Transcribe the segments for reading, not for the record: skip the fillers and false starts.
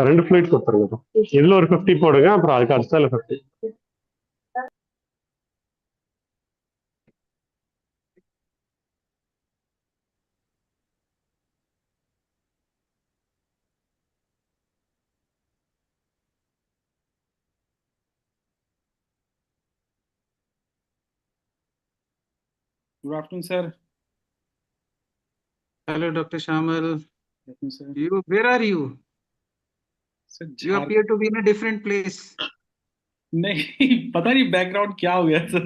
ரெண்டு ஃபிளைட் கொடுத்துருங்க. இதுல ஒரு 50 போடுங்க, அப்புறம் அதுக்கு அடுத்தால 50. Good afternoon, sir. Hello, Dr. Shamal. Good afternoon, sir. Where are you? Sir, You appear to be in a different place. नहीं पता नहीं बैकग्राउंड क्या हो गया सर.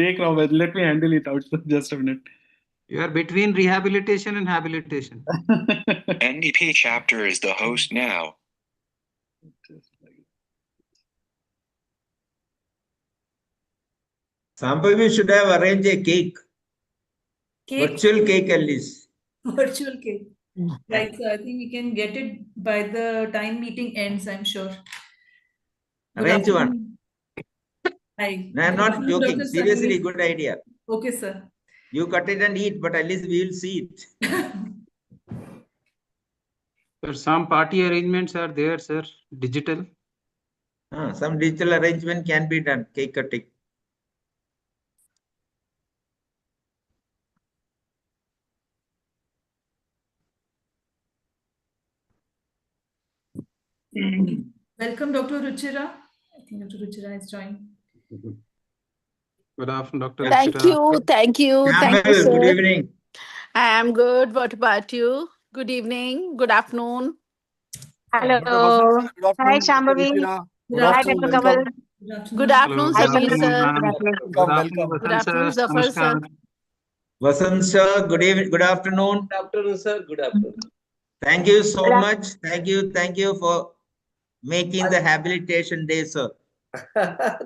देख रहा हूँ मैं. Let me handle it out, sir. Just a minute. You are between rehabilitation and habilitation. NDP chapter is the host now. Sambhavi should have arranged a cake. Virtual cake at least. Virtual cake. Right, so I think we can get it by the time meeting ends, I'm sure. Arrange one. Hi. No, I'm not joking. Dr. Seriously, Sunny. good idea. Okay, sir. You cut it and eat, but at least we will see it. Sir, some party arrangements are there, sir. Digital. Some digital arrangement can be done. Cake cutting. Welcome, Dr. Ruchira. I think Dr. Ruchira has joined. Good afternoon, Dr. Thank Ruchira. you, thank you, thank you, Campbell, sir. good evening. I am good. What about you? Good evening, good afternoon. Hello. Hi, Shambhavi. Good Hi, afternoon. Dr. Kamal. Good afternoon. Good Hello, afternoon, good Sunny sir. afternoon, ma'am. Good afternoon, Good Vasant afternoon, sir. Zafar sir. Namaskar. Vasant sir, good evening, good afternoon. Good afternoon, sir. Good afternoon. Thank you so much. Thank you for making the habilitation day, sir.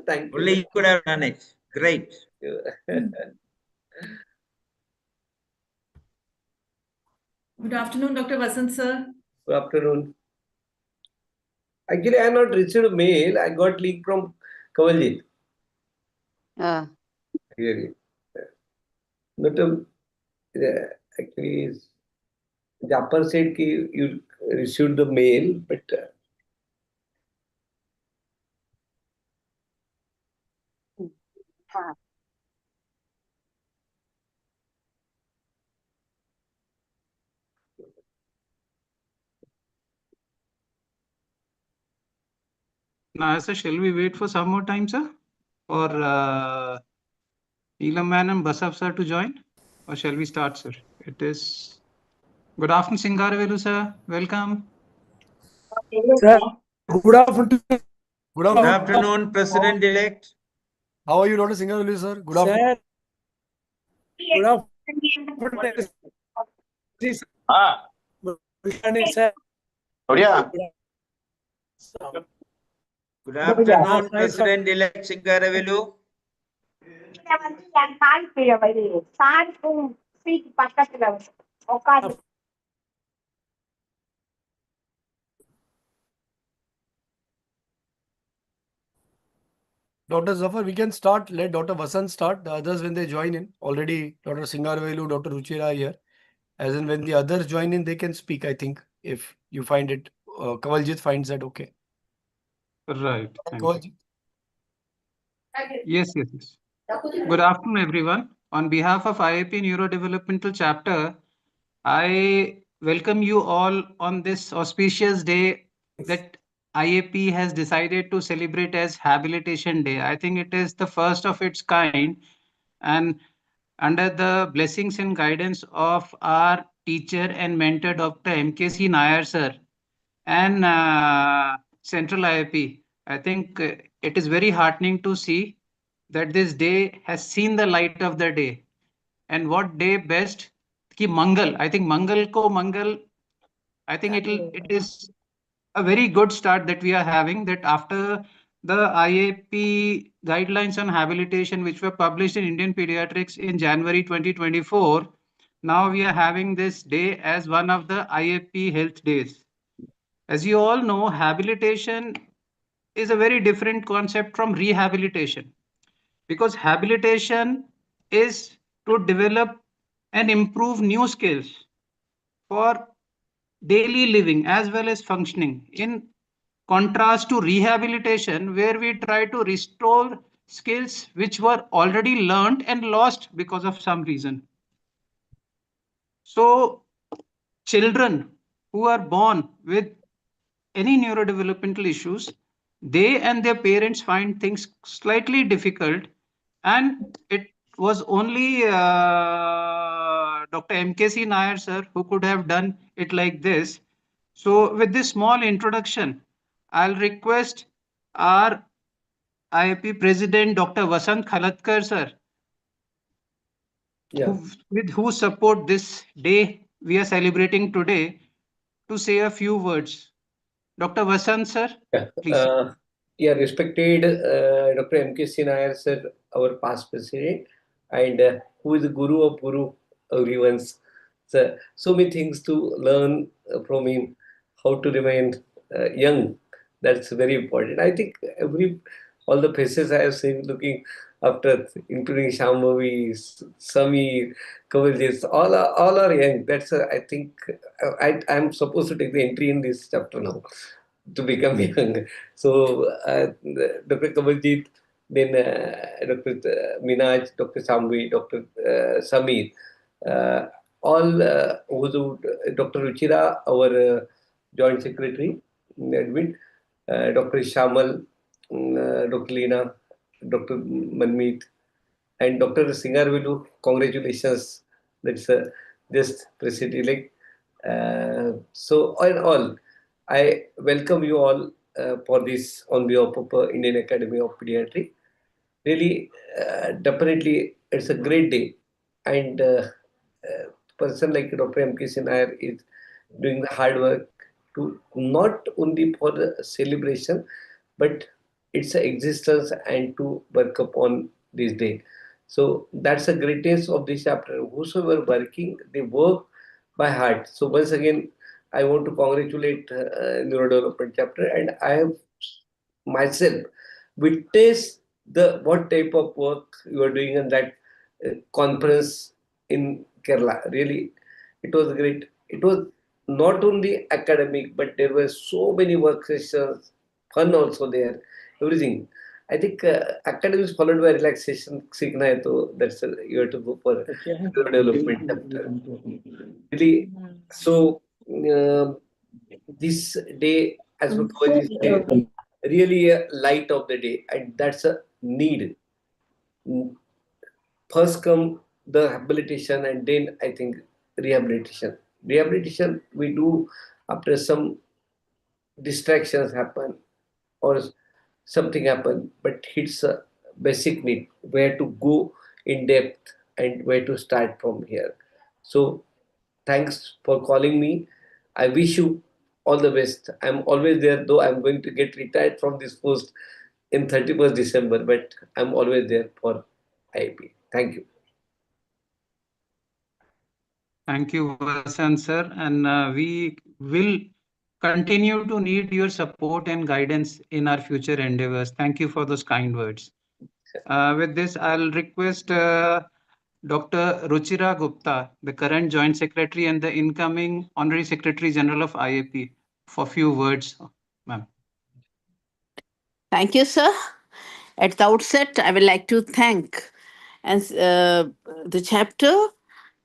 Thank you. Only you could have done it. Great. Good afternoon, Dr. Vasant sir. Good afternoon. Actually, I have not received a mail. I got link from Kavaljit. Really. But actually, Japar said ki you received the mail, but Now, sir, shall we wait for some more time, sir? For Neelam man and Basaf sir to join? Or shall we start, sir? It is... Good afternoon, Singaravelu sir. Welcome. Sir, good afternoon. Good afternoon, President-elect. How are you, Dr. Singaravelu, sir? Good afternoon. Good afternoon. Good evening, sir. Good afternoon, President-elect Singaravelu. Dr. Zafar, we can start. Let Dr. Vasant start. The others, when they join in, already Dr. Singaravelu, Dr. Ruchira are here. As in, when the others join in, they can speak, I think, if you find it. Kavaljit finds that okay. Right. Thank you. Kavaljit. Yes. Good afternoon, everyone. On behalf of IAP Neurodevelopmental Chapter, I welcome you all on this auspicious day that IAP has decided to celebrate as Habilitation Day. I think it is the first of its kind, and under the blessings and guidance of our teacher and mentor, Dr. MKC Nair sir, and Central IAP, I think it is very heartening to see that this day has seen the light of the day. And what day best? Ki Mangal. I think Mangal ko Mangal. I think it is a very good start that we are having, that after the IAP guidelines on habilitation, which were published in Indian Pediatrics in January 2024, now we are having this day as one of the IAP health days. As you all know, habilitation is a very different concept from rehabilitation, because habilitation is to develop and improve new skills for daily living as well as functioning, in contrast to rehabilitation, where we try to restore skills which were already learned and lost because of some reason. So children who are born with any neurodevelopmental issues, they and their parents find things slightly difficult, and it was only Dr. MKC Nair sir who could have done it like this. So with this small introduction, I'll request our IIP President Dr. Vasant Khalatkar sir, Yeah. with whose support this day we are celebrating today, to say a few words. Dr. Vasant sir, Yeah. please. Yeah, respected Dr. M.K. Nair sir, our past president, and who is the guru of guru everyone's. So many things to learn from him, how to remain young. That's very important. I think all the faces I have seen looking after, including Shambhavi, Samir, Kavalji, all are young. That's I think I'm supposed to take the entry in this chapter now to become young. So Dr. Kamaljeet, then Dr. Minaj, Dr. Sambhi, Dr. Samir, all Dr. Ruchira, our Joint Secretary, admin, Dr. Shamal, Dr. Leena, Dr. Manmeet, and Dr. Singarvilu. Congratulations, that's just president-elect. So, all in all, I welcome you all for this on behalf of Indian Academy of Pediatry. Really, definitely, it's a great day, and person like Dr. M.K. Nair is doing the hard work to not only for the celebration, but its existence and to work upon this day. So that's the greatness of this chapter. Whosoever working, they work by heart. So once again, I want to congratulate neurodevelopment chapter, and I have myself witnessed the what type of work you are doing in that conference in Kerala. Really, it was great. It was not only academic, but there were so many work sessions, fun also there, everything. I think academics followed by relaxation. सीखना है तो that's you have to go for development chapter. Really, so this day, as Kawalji said, really a light of the day, and that's a need. First come the habilitation, and then I think rehabilitation. Rehabilitation we do after some distractions happen or something happen, but it's a basic need where to go in depth and where to start from here. So thanks for calling me. I wish you all the best. I'm always there, though I'm going to get retired from this post in 31st December, but I'm always there for IIP. Thank you. Thank you, Vasant sir. And we will continue to need your support and guidance in our future endeavors. Thank you for those kind words. With this, I'll request Dr. Ruchira Gupta, the current Joint Secretary and the incoming Honorary Secretary General of IAP, for a few words, ma'am. Thank you, sir. At the outset, I would like to thank the chapter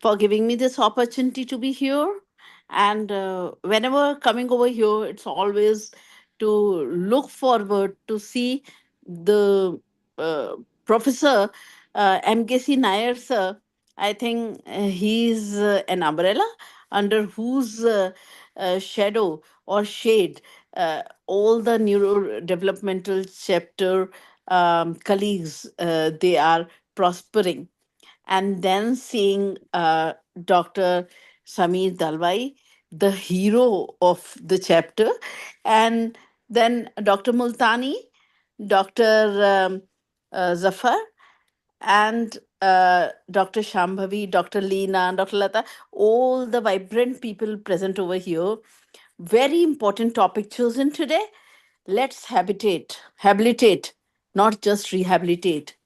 for giving me this opportunity to be here. And whenever coming over here, it's always to look forward to see the Professor M.K.C. Nair, sir. I think he's an umbrella under whose shadow or shade all the neurodevelopmental chapter colleagues they are prospering. And then seeing Dr. Samir Dalwai, the hero of the chapter, and then Dr. Multani, Dr. Zafar, and Dr. Shambhavi, Dr. Leena, Dr. Lata, all the vibrant people present over here. Very important topic chosen today. Let's habilitate, not just rehabilitate.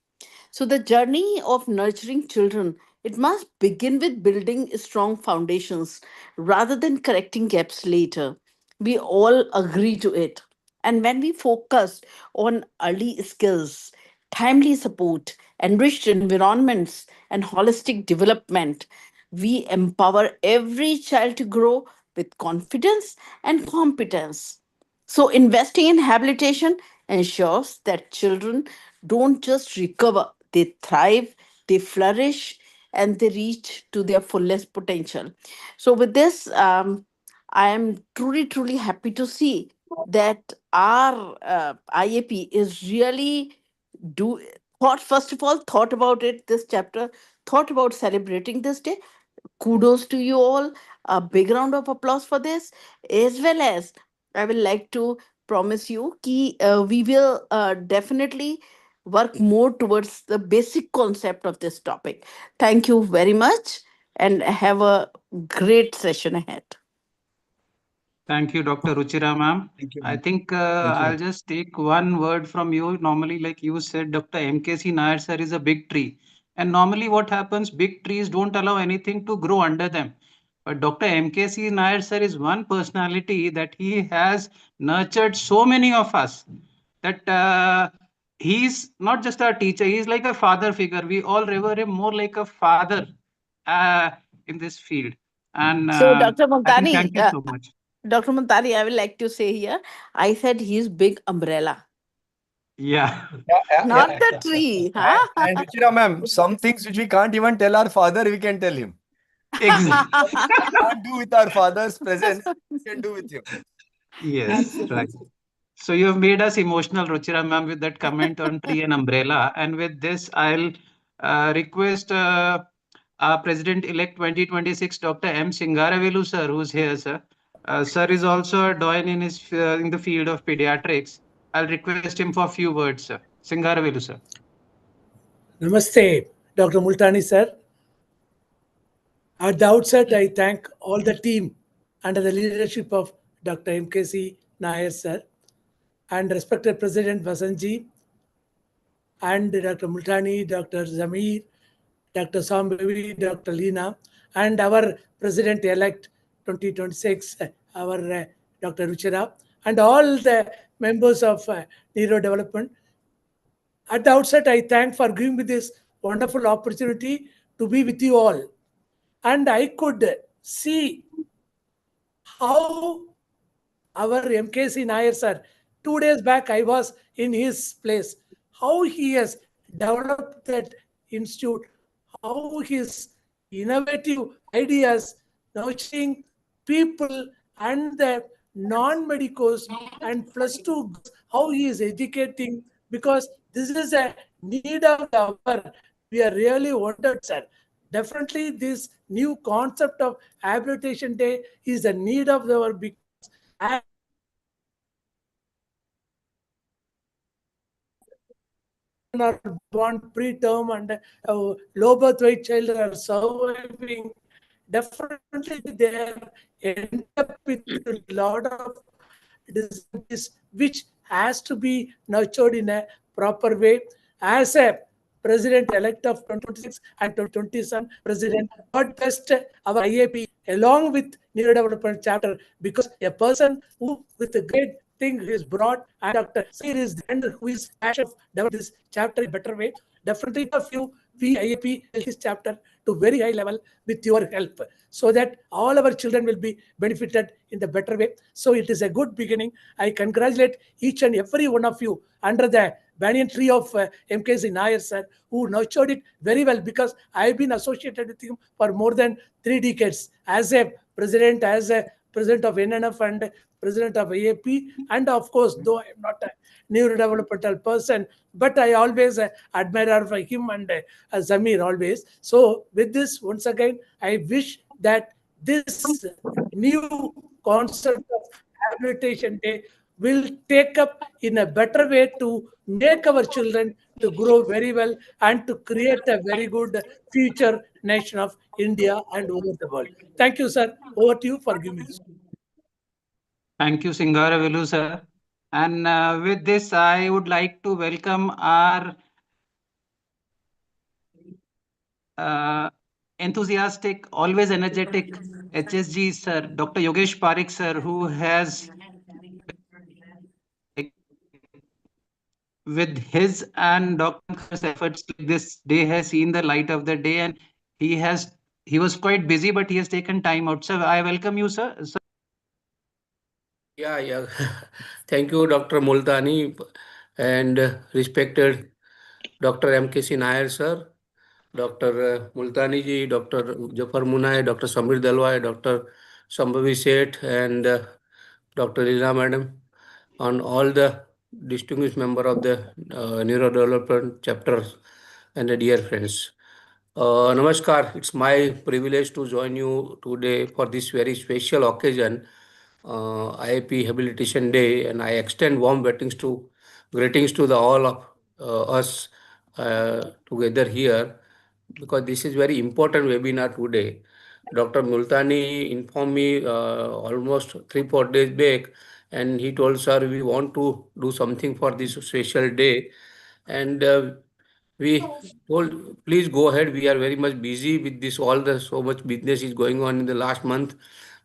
So, the journey of nurturing children It must begin with building strong foundations rather than correcting gaps later. We all agree to it. And when we focus on early skills, timely support, enriched environments, and holistic development, we empower every child to grow with confidence and competence. So, investing in habilitation ensures that children don't just recover, they thrive, they flourish, and they reach to their fullest potential. So, with this, I am truly happy to see that our IAP is really do thought first of all thought about it this chapter, thought about celebrating this day. Kudos to you all. A big round of applause for this, as well as I will like to promise you कि we will definitely work more towards the basic concept of this topic. Thank you very much and have a great session ahead. Thank you, Dr. Ruchira ma'am. Thank you, I ma'am. think Thank you. I'll just take one word from you. Normally, like you said, Dr. MKC Nair sir is a big tree. And normally what happens, big trees don't allow anything to grow under them. But Dr. MKC Nair sir is one personality that he has nurtured so many of us that he's not just our teacher, he's like a father figure. We all revere him more like a father uh, in this field. And So, Dr. I think Montani, thank you so much. Dr. Montani, I will like to say here, I said he's big umbrella, Yeah. not the tree. Huh? And Ruchira ma'am, some things which we can't even tell our father, we can tell him. Exactly. We can't do with our father's presence, we can do with him. Yes, right. Absolutely. So you have made us emotional, Ruchira ma'am, with that comment on tree and umbrella. And with this, I'll request our President-elect 2026, Dr. M. Singaravelu, sir, who's here, sir. Sir is also a doyen in his in the field of pediatrics. I'll request him for a few words, sir. Singaravelu, sir. Namaste, Dr. Multani sir. At the outset, I thank all the team under the leadership of Dr. MKC Nair sir and respected President Vasanji and Dr. Multani, Dr. Zamir, Dr. Sambavi, Dr. Leena, and our President-elect 2026, our Dr. Ruchira, and all the members of Neuro Development. At the outset, I thank for giving me this wonderful opportunity to be with you all. And I could see how our MKC Nair sir, 2 days back I was in his place, how he has developed that institute, how his innovative ideas nurturing people and the non-medicos and plus two, how he is educating, because this is a need of the hour. We are really wondered, sir. Definitely, this new concept of habilitation day is a need of the hour because are born preterm and low birth weight children are surviving. Definitely, they end up with a lot of disabilities, which has to be nurtured in a proper way. As a president-elect of 2026 and 2027 president, God blessed our IAP along with neurodevelopment chapter, because a person who with a great thing is brought and Dr. Sir is the end who is passion of develop this chapter in a better way. Definitely a few we IAP this chapter to very high level with your help, so that all our children will be benefited in the better way. So it is a good beginning. I congratulate each and every one of you under the banyan tree of MKC Nair sir, who nurtured it very well, because I've been associated with him for more than 3 decades as a president of NNF and president of AAP, and of course, though I am not a neurodevelopmental person, but I always admire for him and Zamir always. So with this, once again, I wish that this new concept of habilitation day will take up in a better way to make our children to grow very well and to create a very good future nation of India and over the world. Thank you, sir. Over to you for giving me this. Thank you, Singaravelu, sir. And with this, I would like to welcome our enthusiastic, always energetic HSG sir, Dr. Yogesh Parekh sir, who has with his and Dr. Khar's efforts, this day has seen the light of the day, and he was quite busy, but he has taken time out. So I welcome you, sir. Yeah. Thank you, Dr. Multani, and respected Dr. M.K.C. Nair, sir, Dr. Multani ji, Dr. Jafar Munai, Dr. Samir Dalwai, Dr. Sambhavi Seth, and Dr. Lina Madam, on all the distinguished member of the neurodevelopment chapters and the dear friends. Namaskar. It's my privilege to join you today for this very special occasion, IAP Habilitation Day, and I extend warm greetings to the all of us together here, because this is very important webinar today. Dr. Multani informed me almost 3-4 days back, and he told, sir, we want to do something for this special day. And we told, please go ahead. We are very much busy with this. So much business is going on in the last month,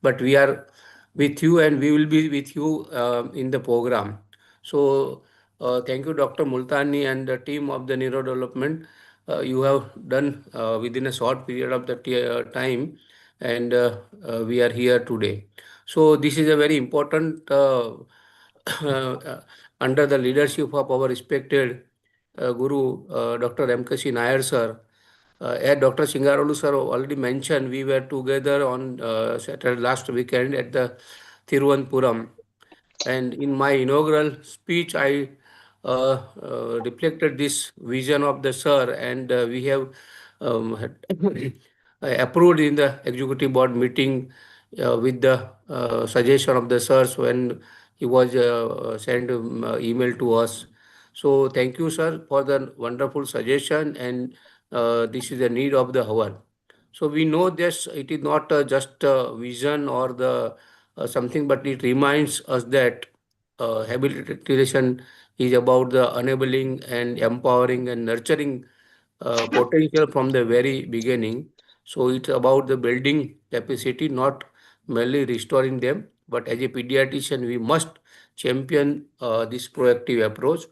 but we are with you, and we will be with you in the program. So thank you, Dr. Multani and the team of the neurodevelopment. You have done within a short period of the time, and we are here today. So this is a very important under the leadership of our respected Guru, Dr. M.K.C. Nair, sir. As Dr. Singarolu sir already mentioned, we were together on Saturday last weekend at the Thiruvananthapuram. And in my inaugural speech, I reflected this vision of the sir, and we have approved in the executive board meeting with the suggestion of the sirs when he was sent email to us. So thank you, sir, for the wonderful suggestion, and this is the need of the hour. So we know this, it is not just a vision or the something, but it reminds us that habilitation is about the enabling and empowering and nurturing potential from the very beginning. So it's about the building capacity, not merely restoring them. But as a pediatrician, we must champion this proactive approach.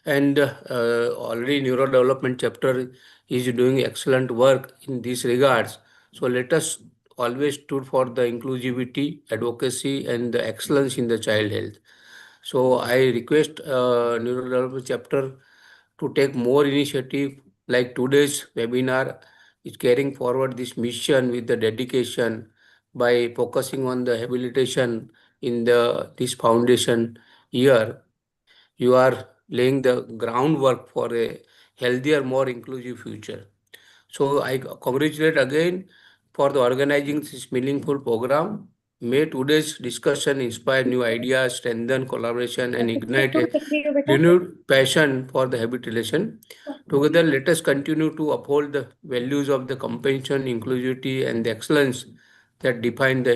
And already neurodevelopment chapter is doing excellent work in these regards. So let us always stood for the inclusivity, advocacy, and the excellence in the child health. So I request neurodevelopment chapter to take more initiative like today's webinar is carrying forward this mission with the dedication by focusing on the habilitation in this foundation year. You are laying the groundwork for a healthier, more inclusive future. So I congratulate again for the organizing this meaningful program. May today's discussion inspire new ideas, strengthen collaboration, and ignite a renewed passion for the habitation. Together, let us continue to uphold the values of the compassion, inclusivity, and the excellence that define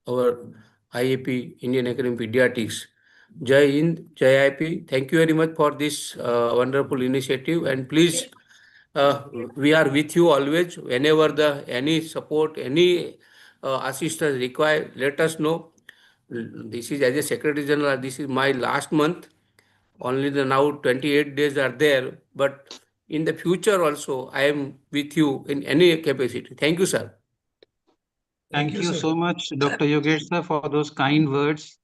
our IAP, Indian Academy of Pediatrics. Jai Hind, Jai IP. Thank you very much for this wonderful initiative, and please, we are with you always. Whenever any support, any assistance required, let us know. This is as a Secretary General. This is my last month. Only now 28 days are there, but in the future also, I am with you in any capacity. Thank you, sir. Thank you so much, Dr. Yogesh sir, for those kind words.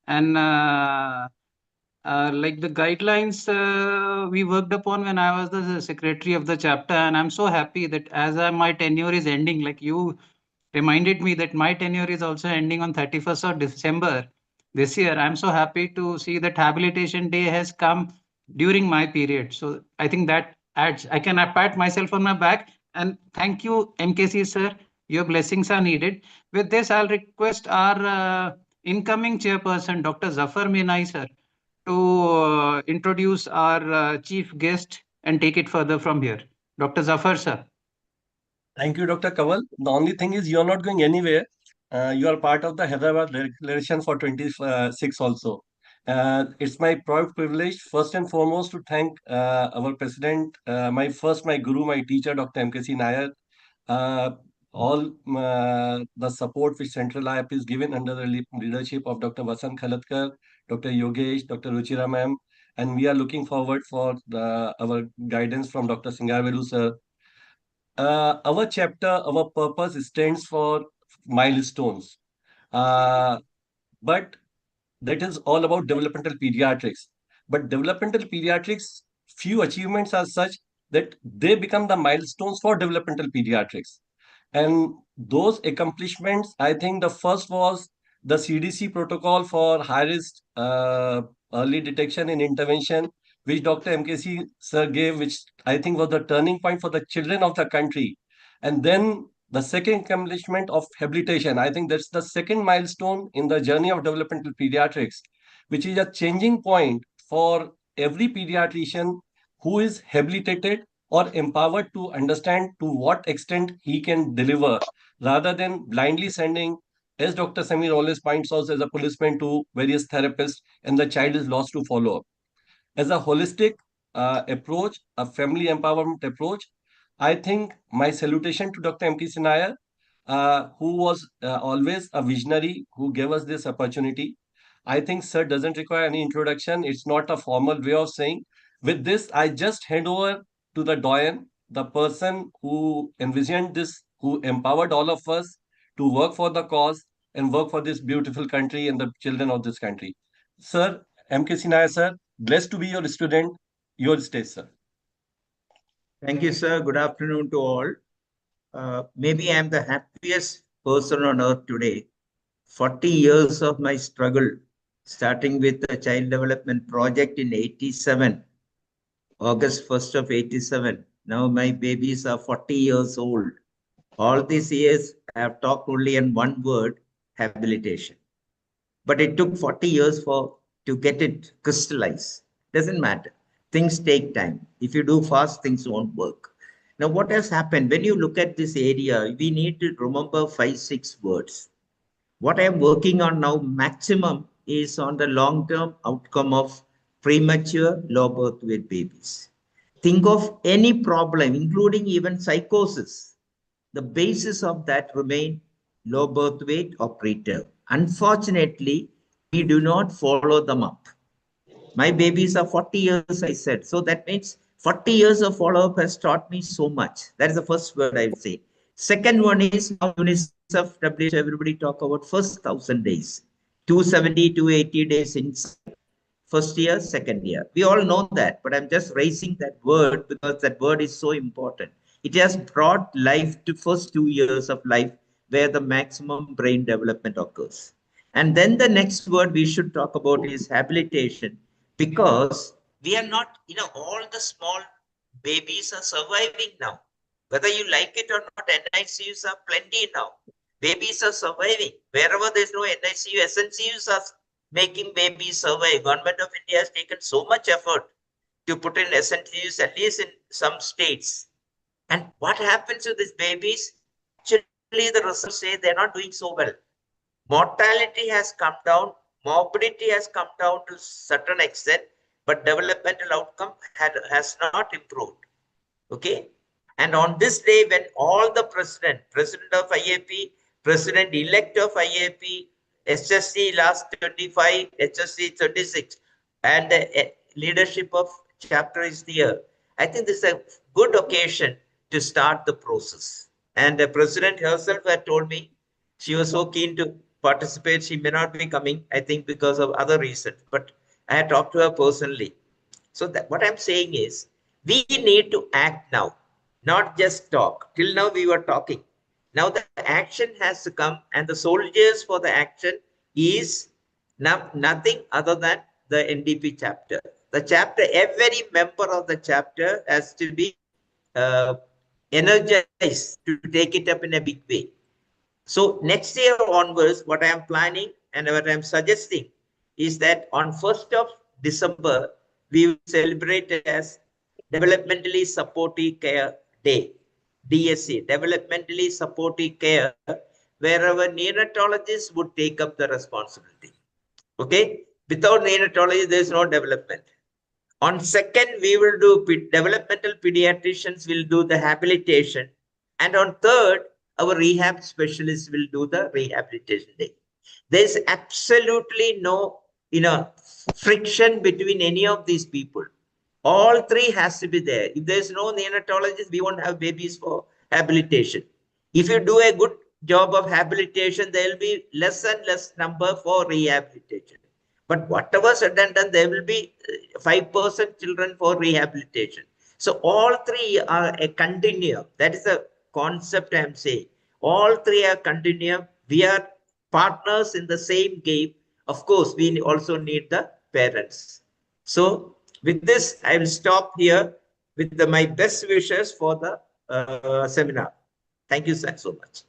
And like the guidelines we worked upon when I was the secretary of the chapter, and I'm so happy that as my tenure is ending, like you reminded me that my tenure is also ending on 31st of December this year. I'm so happy to see that Habilitation Day has come during my period. So I think that adds, I can pat myself on my back, and thank you, MKC sir. Your blessings are needed. With this, I'll request our incoming chairperson, Dr. Zafar Minai sir, to introduce our chief guest and take it further from here. Dr. Zafar sir. Thank you, Dr. Kaval. The only thing is you're not going anywhere. You are part of the Hyderabad Declaration for 26 also. It's my proud privilege, first and foremost, to thank our president, my guru, my teacher, Dr. M.K.C. Nair, all the support which Central IIP is given under the leadership of Dr. Vasant Khalatkar, Dr. Yogesh, Dr. Ruchira ma'am, and we are looking forward for our guidance from Dr. Singarvelu sir. Our chapter, our purpose stands for milestones, but that is all about developmental pediatrics. But developmental pediatrics, few achievements are such that they become the milestones for developmental pediatrics. And those accomplishments, I think the first was the CDC protocol for high risk early detection and intervention, which Dr. MKC sir gave, which I think was the turning point for the children of the country. And then the second accomplishment of habilitation, I think that's the second milestone in the journey of developmental pediatrics, which is a changing point for every pediatrician who is habilitated or empowered to understand to what extent he can deliver rather than blindly sending, as Dr. Samir always points out, as a policeman to various therapists and the child is lost to follow up. As a holistic approach, a family empowerment approach, I think my salutation to Dr. M.K. Sinayar, who was always a visionary, who gave us this opportunity. I think sir doesn't require any introduction. It's not a formal way of saying. With this, I just hand over to the doyen, the person who envisioned this, who empowered all of us to work for the cause and work for this beautiful country and the children of this country. Sir, M.K. Sinayar, sir, blessed to be your student. Your stage, sir. Thank you, sir. Good afternoon to all. Maybe I'm the happiest person on earth today. 40 years of my struggle, starting with the child development project in 87, August 1st of 87. Now my babies are 40 years old. All these years, I have talked only in one word, habilitation. But it took 40 years to get it crystallized. Doesn't matter. Things take time. If you do fast, things won't work. Now, what has happened? When you look at this area, we need to remember 5-6 words. What I am working on now, maximum, is on the long-term outcome of premature low birth weight babies. Think of any problem, including even psychosis. The basis of that remain low birth weight or preterm. Unfortunately, we do not follow them up. My babies are 40 years, I said. So that means 40 years of follow-up has taught me so much. That is the first word I would say. Second one is now UNICEF, WHO, everybody talk about first 1,000 days. 270, 280 days inside. First year, second year. We all know that, but I'm just raising that word because that word is so important. It has brought life to first 2 years of life where the maximum brain development occurs. And then the next word we should talk about is habilitation, because we are not, all the small babies are surviving now. Whether you like it or not, NICUs are plenty now. Babies are surviving. Wherever there's no NICU, SNCUs are making babies survive. Government of India has taken so much effort to put in SNCUs, at least in some states. And what happens to these babies? Actually, the results say they're not doing so well. Mortality has come down, morbidity has come down to a certain extent, but developmental outcome has not improved. Okay? And on this day, when all the president of IAP, president-elect of IAP, HSC last 25, HSC 36, and the leadership of chapter is there, I think this is a good occasion to start the process. And the president herself had told me she was so keen to participate. She may not be coming, I think, because of other reasons, but I had talked to her personally. So that what I'm saying is, we need to act now, not just talk. Till now we were talking. Now the action has to come, and the soldiers for the action is nothing other than the NDP chapter. The chapter, every member of the chapter has to be energized to take it up in a big way. So next year onwards, what I am planning and what I am suggesting is that on 1st of December, we will celebrate it as Developmentally Supportive Care Day, DSC, Developmentally Supportive Care, where our neonatologists would take up the responsibility. Okay? Without neonatology, there is no development. On 2nd, we will do developmental pediatricians will do the habilitation, And on 3rd, our rehab specialist will do the rehabilitation day. There's absolutely no, friction between any of these people. All three has to be there. If there's no neonatologist, we won't have babies for habilitation. If you do a good job of habilitation, there will be less and less number for rehabilitation. But whatever said and done, there will be 5% children for rehabilitation. So all three are a continuum. That is the concept I'm saying. All three are continuum. We are partners in the same game. Of course, we also need the parents. So with this, I will stop here with my best wishes for the seminar. Thank you so much.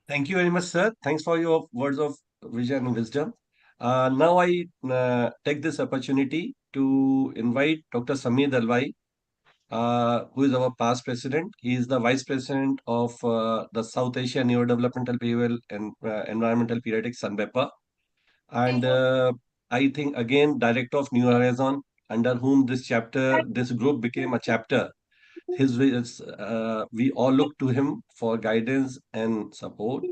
Thank you very much, sir. Thanks for your words of vision and wisdom. Now I take this opportunity to invite Dr. Sameer Dalwai, who is our past president. He is the vice president of the South Asia Neurodevelopmental Behavioral and Environmental Pediatrics, SUNBEPA. And I think again, director of New Horizon, under whom this group became a chapter. We all look to him for guidance and support.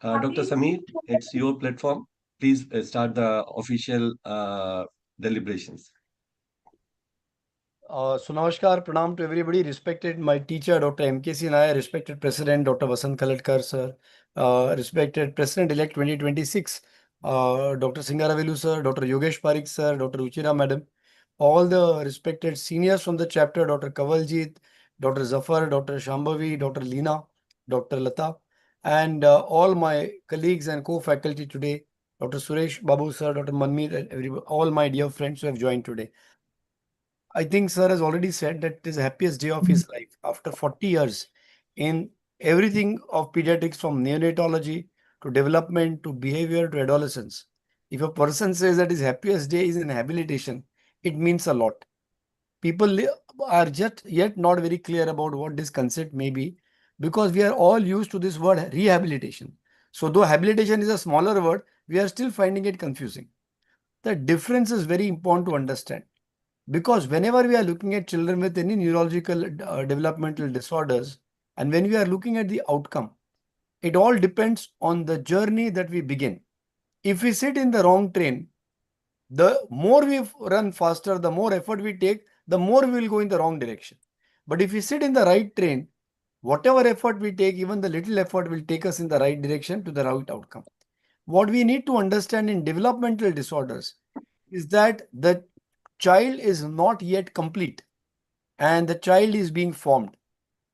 Dr. Sameer, it's your platform. Please start the official deliberations. So namaskar, pranam to everybody. Respected my teacher, Dr. M.K.C. Nair, respected President, Dr. Vasant Kalatkar, sir, respected President-elect 2026, Dr. Singaravelu, sir, Dr. Yogesh Parikh, sir, Dr. Ruchira, madam, all the respected seniors from the chapter, Dr. Kawaljit, Dr. Zafar, Dr. Shambhavi, Dr. Leena, Dr. Lata, and all my colleagues and co-faculty today, Dr. Suresh Babu, sir, Dr. Manmeet, and everybody, all my dear friends who have joined today. I think sir has already said that it is the happiest day of his life after 40 years in everything of pediatrics, from neonatology to development to behavior to adolescence. If a person says that his happiest day is in habilitation, it means a lot. People are just yet not very clear about what this concept may be, because we are all used to this word rehabilitation. So though habilitation is a smaller word, we are still finding it confusing. The difference is very important to understand. Because whenever we are looking at children with any neurological developmental disorders, and when we are looking at the outcome, it all depends on the journey that we begin. If we sit in the wrong train, the more we run faster, the more effort we take, the more we will go in the wrong direction. But if we sit in the right train, whatever effort we take, even the little effort will take us in the right direction to the right outcome. What we need to understand in developmental disorders is that the child is not yet complete and the child is being formed.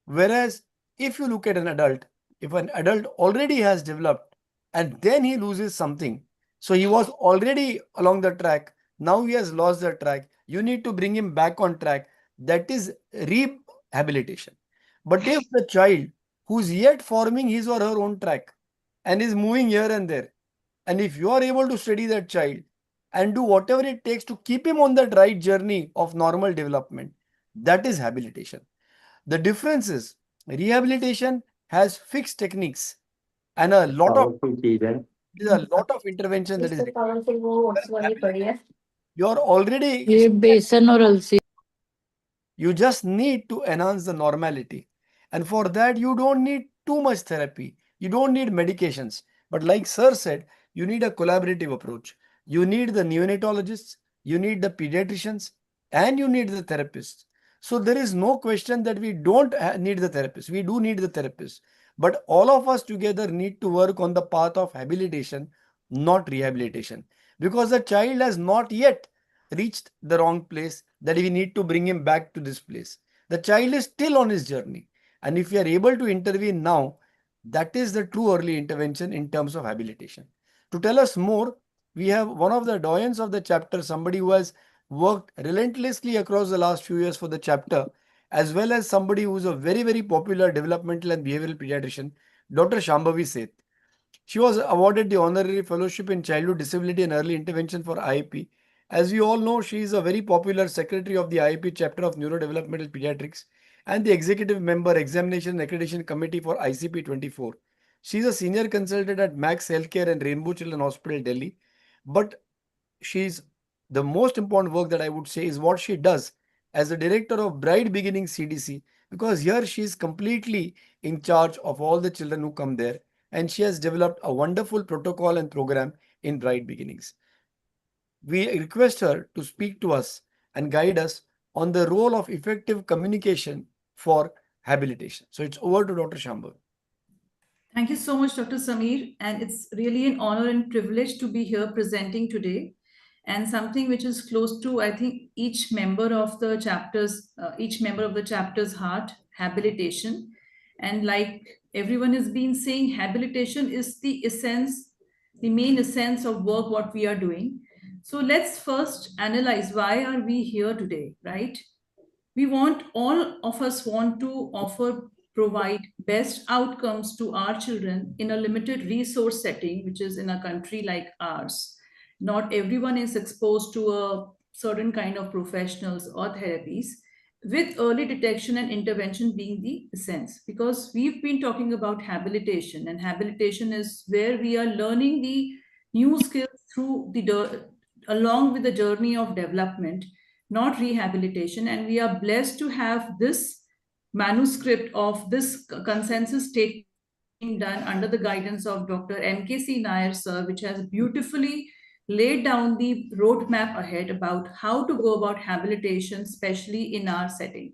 Whereas if you look at an adult, if an adult already has developed and then he loses something, so he was already along the track, now he has lost the track, you need to bring him back on track. That is rehabilitation. But if the child who's yet forming his or her own track and is moving here and there, and if you are able to study that child and do whatever it takes to keep him on that right journey of normal development, that is habilitation. The difference is rehabilitation has fixed techniques and a lot of intervention that is required. You're already you just need to enhance the normality. And for that, you don't need too much therapy. You don't need medications. But like sir said, you need a collaborative approach. You need the neonatologists, you need the pediatricians, and you need the therapists. So there is no question that we don't need the therapist. We do need the therapist. But all of us together need to work on the path of habilitation, not rehabilitation. Because the child has not yet reached the wrong place that we need to bring him back to this place. The child is still on his journey. And if we are able to intervene now, that is the true early intervention in terms of habilitation. To tell us more, we have one of the doyens of the chapter, somebody who has worked relentlessly across the last few years for the chapter, as well as somebody who is a very, very popular developmental and behavioral pediatrician, Dr. Shambhavi Seth. She was awarded the honorary fellowship in childhood disability and early intervention for IIP. As we all know, she is a very popular secretary of the IIP chapter of neurodevelopmental pediatrics and the executive member examination and accreditation committee for ICP 24. She is a senior consultant at Max Healthcare and Rainbow Children Hospital, Delhi. But she's the most important work that I would say is what she does as the director of Bright Beginning CDC, because here she is completely in charge of all the children who come there, and she has developed a wonderful protocol and program in Bright Beginnings. We request her to speak to us and guide us on the role of effective communication for habilitation. So it's over to Dr. Shambhavi. Thank you so much, Dr. Samir. And it's really an honor and privilege to be here presenting today. And something which is close to, I think, each member of the chapter's heart, habilitation. And like everyone has been saying, habilitation is the essence, the main essence of work, what we are doing. So let's first analyze why are we here today, right? All of us want to provide best outcomes to our children in a limited resource setting, which is in a country like ours. Not everyone is exposed to a certain kind of professionals or therapies, with early detection and intervention being the essence. Because we've been talking about habilitation, and habilitation is where we are learning the new skills along with the journey of development, not rehabilitation. And we are blessed to have this manuscript of this consensus statement done under the guidance of Dr. M.K.C. Nair, sir, which has beautifully laid down the roadmap ahead about how to go about habilitation, especially in our setting.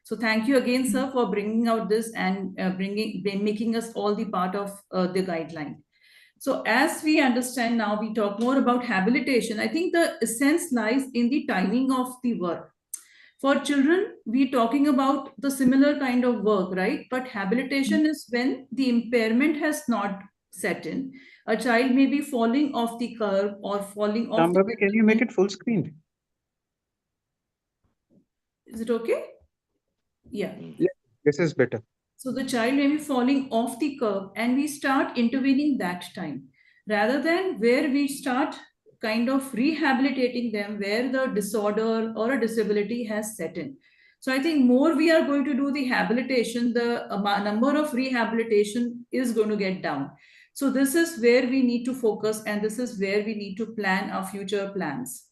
So thank you again, sir, for bringing out this and making us all the part of the guideline. So as we understand now, we talk more about habilitation. I think the essence lies in the timing of the work. For children, we're talking about the similar kind of work, right? But habilitation is when the impairment has not set in. A child may be falling off the curve or falling off. Shambhavi, can you make it full screen? Is it okay? Yeah. Yeah, this is better. So the child may be falling off the curve, and we start intervening that time rather than where we start kind of rehabilitating them where the disorder or a disability has set in. So I think more we are going to do the habilitation, the number of rehabilitation is going to get down. So this is where we need to focus, and this is where we need to plan our future plans.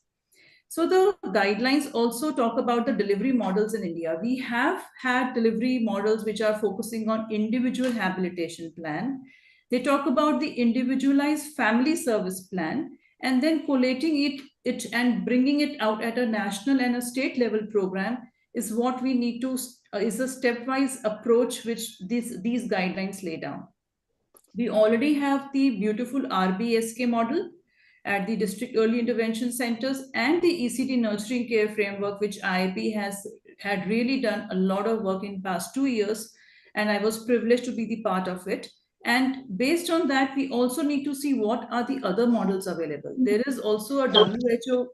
So the guidelines also talk about the delivery models in India. We have had delivery models which are focusing on individual habilitation plan. They talk about the individualized family service plan, and then collating it and bringing it out at a national and a state level program is what we need to, is a stepwise approach which these guidelines lay down. We already have the beautiful RBSK model at the district early intervention centers and the ECT nurturing care framework, which IIP has had really done a lot of work in past 2 years. And I was privileged to be the part of it. And based on that, we also need to see what are the other models available. There is also a WHO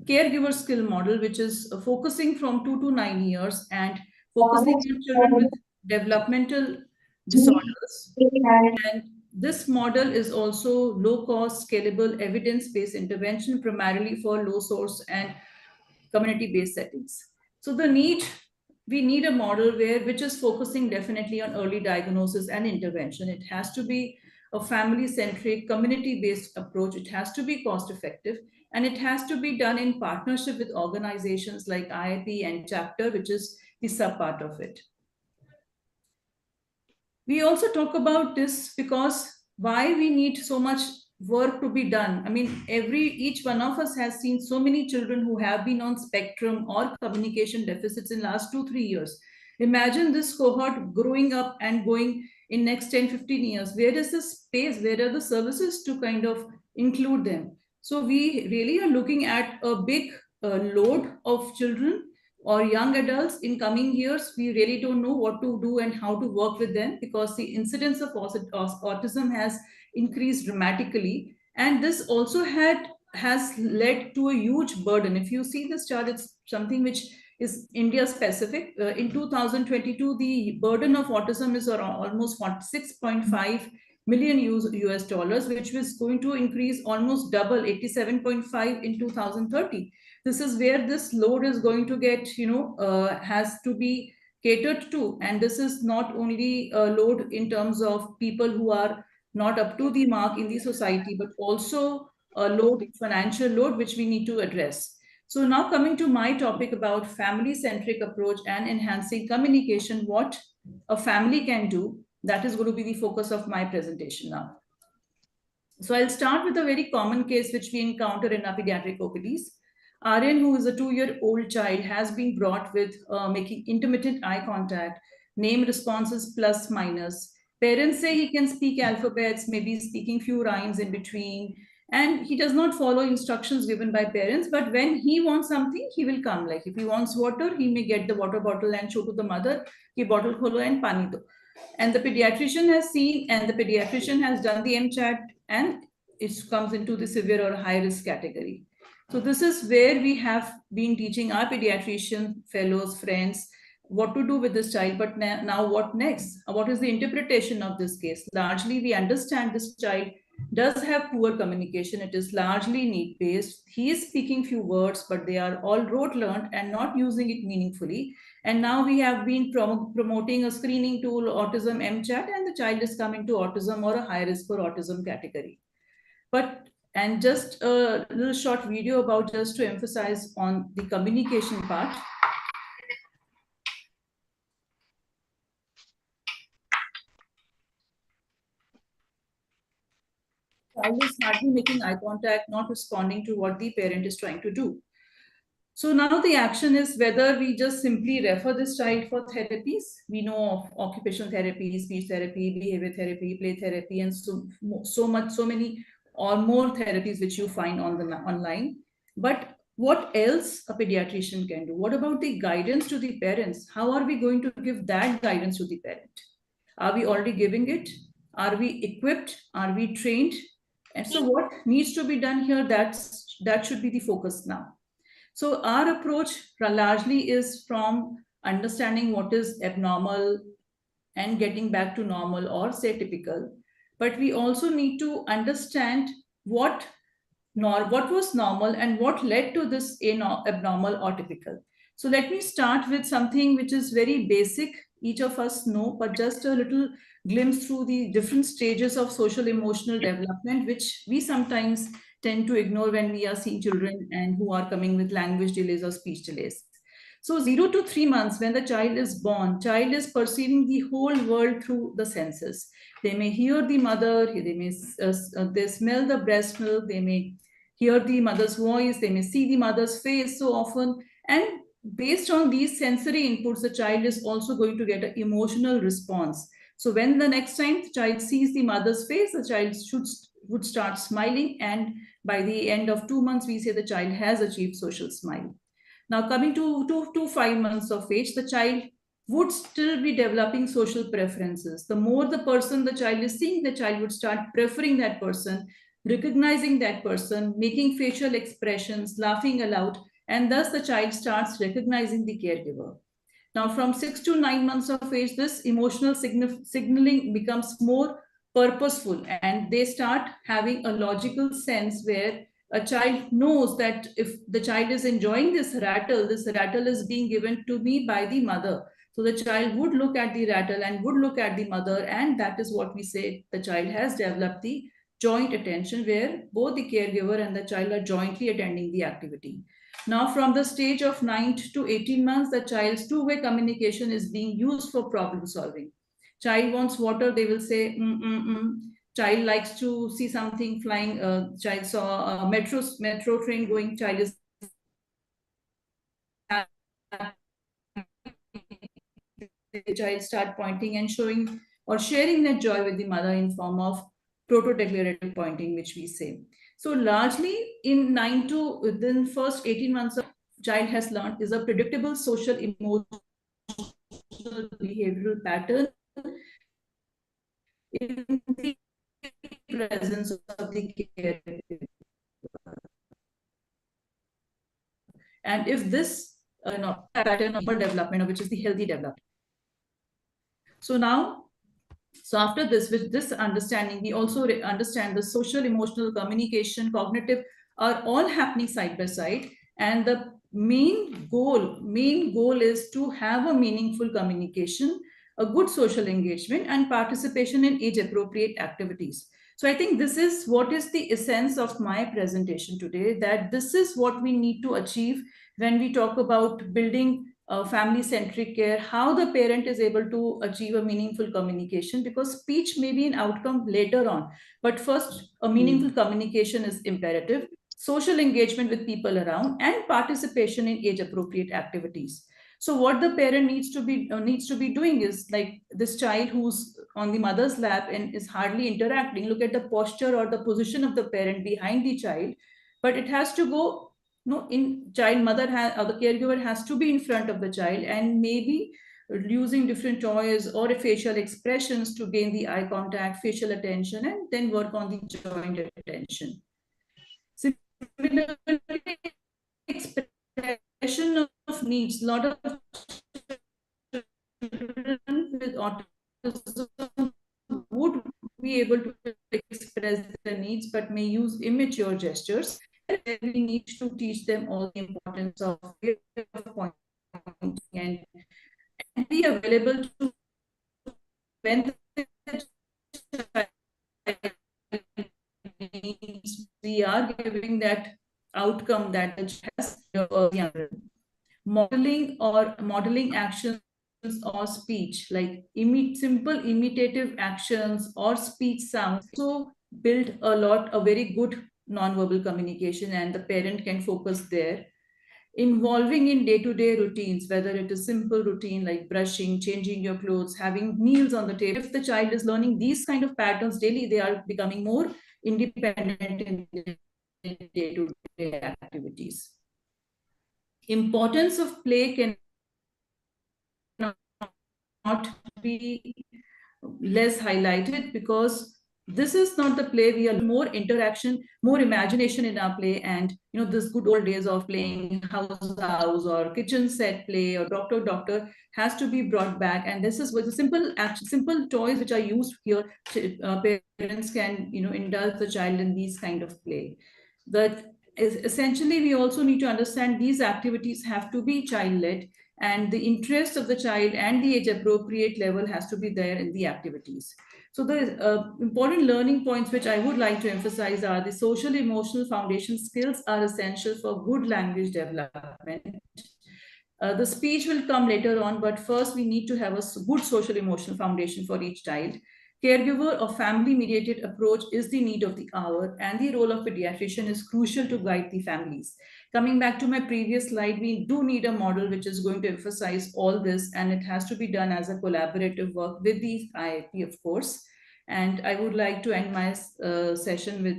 caregiver skill model, which is focusing from 2 to 9 years and focusing on children with developmental disorders. And this model is also low cost, scalable, evidence-based intervention, primarily for low source and community-based settings. So we need a model which is focusing definitely on early diagnosis and intervention. It has to be a family-centric, community-based approach. It has to be cost-effective, and it has to be done in partnership with organizations like IIP and Chapter, which is the sub-part of it. We also talk about this because why we need so much work to be done. I mean, each one of us has seen so many children who have been on spectrum or communication deficits in last 2-3 years. Imagine this cohort growing up and going in next 10-15 years. Where is the space? Where are the services to kind of include them? So we really are looking at a big load of children or young adults in coming years. We really don't know what to do and how to work with them, because the incidence of autism has increased dramatically. And this also has led to a huge burden. If you see this chart, it's something which is India specific. In 2022, the burden of autism is around almost 46.5 million US dollars, which was going to increase almost double, 87.5 in 2030. This is where this load is going to get, has to be catered to. And this is not only a load in terms of people who are not up to the mark in the society, but also a load, financial load, which we need to address. So now coming to my topic about family-centric approach and enhancing communication, what a family can do, that is going to be the focus of my presentation now. So I'll start with a very common case which we encounter in our pediatric OPDs. Aryan, who is a 2-year-old child, has been brought with making intermittent eye contact, name responses plus minus. Parents say he can speak alphabets, maybe speaking few rhymes in between, and he does not follow instructions given by parents. But when he wants something, he will come. Like if he wants water, he may get the water bottle and show to the mother, "Ki bottle kholo and pani do." And the pediatrician has seen, and the pediatrician has done the MCHAT, and it comes into the severe or high risk category. So this is where we have been teaching our pediatrician fellows, friends, what to do with this child. But now what next? What is the interpretation of this case? Largely, we understand this child does have poor communication. It is largely need-based. He is speaking few words, but they are all rote learned and not using it meaningfully. And now we have been promoting a screening tool, autism MCHAT, and the child is coming to autism or a high risk for autism category. And just a little short video about just to emphasize on the communication part. Child is hardly making eye contact, not responding to what the parent is trying to do. So now the action is whether we just simply refer this child for therapies. We know of occupational therapy, speech therapy, behavior therapy, play therapy, and so many or more therapies which you find on the online. But what else a pediatrician can do? What about the guidance to the parents? How are we going to give that guidance to the parent? Are we already giving it? Are we equipped? Are we trained? And so what needs to be done here, that should be the focus now. So our approach largely is from understanding what is abnormal and getting back to normal or say typical. But we also need to understand what was normal and what led to this abnormal or typical. So let me start with something which is very basic. Each of us know, but just a little glimpse through the different stages of social emotional development, which we sometimes tend to ignore when we are seeing children and who are coming with language delays or speech delays. So 0 to 3 months, when the child is born, child is perceiving the whole world through the senses. They may hear the mother, they smell the breast milk, they may hear the mother's voice, they may see the mother's face so often. And based on these sensory inputs, the child is also going to get an emotional response. So when the next time the child sees the mother's face, the child would start smiling, and by the end of 2 months, we say the child has achieved social smile. Now coming to 5 months of age, the child would still be developing social preferences. The more the person the child is seeing, the child would start preferring that person, recognizing that person, making facial expressions, laughing aloud, and thus the child starts recognizing the caregiver. Now, from 6 to 9 months of age, this emotional signaling becomes more purposeful, and they start having a logical sense where a child knows that if the child is enjoying this rattle is being given to me by the mother. So the child would look at the rattle and would look at the mother, and that is what we say the child has developed the joint attention, where both the caregiver and the child are jointly attending the activity. Now, from the stage of 9 to 18 months, the child's two-way communication is being used for problem solving. Child wants water, they will say, Child likes to see something flying. Child saw a metro train going. Child is the child start pointing and showing or sharing that joy with the mother in form of proto-declarative pointing, which we say. So largely in 9 to within first 18 months of child has learned is a predictable social emotional behavioral pattern in the presence of the caregiver. And if this pattern of development, which is the healthy development. So now, after this, with this understanding, we also understand the social, emotional, communication, cognitive are all happening side by side. And the main goal is to have a meaningful communication, a good social engagement, and participation in age-appropriate activities. So I think this is what is the essence of my presentation today, that this is what we need to achieve when we talk about building family-centric care, how the parent is able to achieve a meaningful communication, because speech may be an outcome later on, but first a meaningful communication is imperative, social engagement with people around, and participation in age-appropriate activities. So what the parent needs to be doing is, like this child who's on the mother's lap and is hardly interacting, look at the posture or the position of the parent behind the child, but it has to go, no, in child mother has, or the caregiver has to be in front of the child, and maybe using different toys or facial expressions to gain the eye contact, facial attention, and then work on the joint attention. Similarly, expression of needs, a lot of children with autism would be able to express their needs but may use immature gestures. We need to teach them all the importance of pointing and be available to when the needs, we are giving that outcome that the child has. Modeling actions or speech, like simple imitative actions or speech sounds, so build a very good non-verbal communication, and the parent can focus there. Involving in day-to-day routines, whether it is simple routine like brushing, changing your clothes, having meals on the table. If the child is learning these kind of patterns daily, they are becoming more independent in day-to-day activities. Importance of play cannot be less highlighted, because this is not the play. We are more interaction, more imagination in our play, and this good old days of playing house or kitchen set play or doctor has to be brought back. And this is with the simple toys which are used here. Parents can indulge the child in these kind of play. That is essentially, we also need to understand these activities have to be child-led, and the interest of the child and the age appropriate level has to be there in the activities. So the important learning points which I would like to emphasize are: the social emotional foundation skills are essential for good language development. The speech will come later on, but first we need to have a good social emotional foundation for each child. Caregiver or family mediated approach is the need of the hour, and the role of pediatrician is crucial to guide the families. Coming back to my previous slide, we do need a model which is going to emphasize all this, and it has to be done as a collaborative work with the IIP, of course. And I would like to end my session with: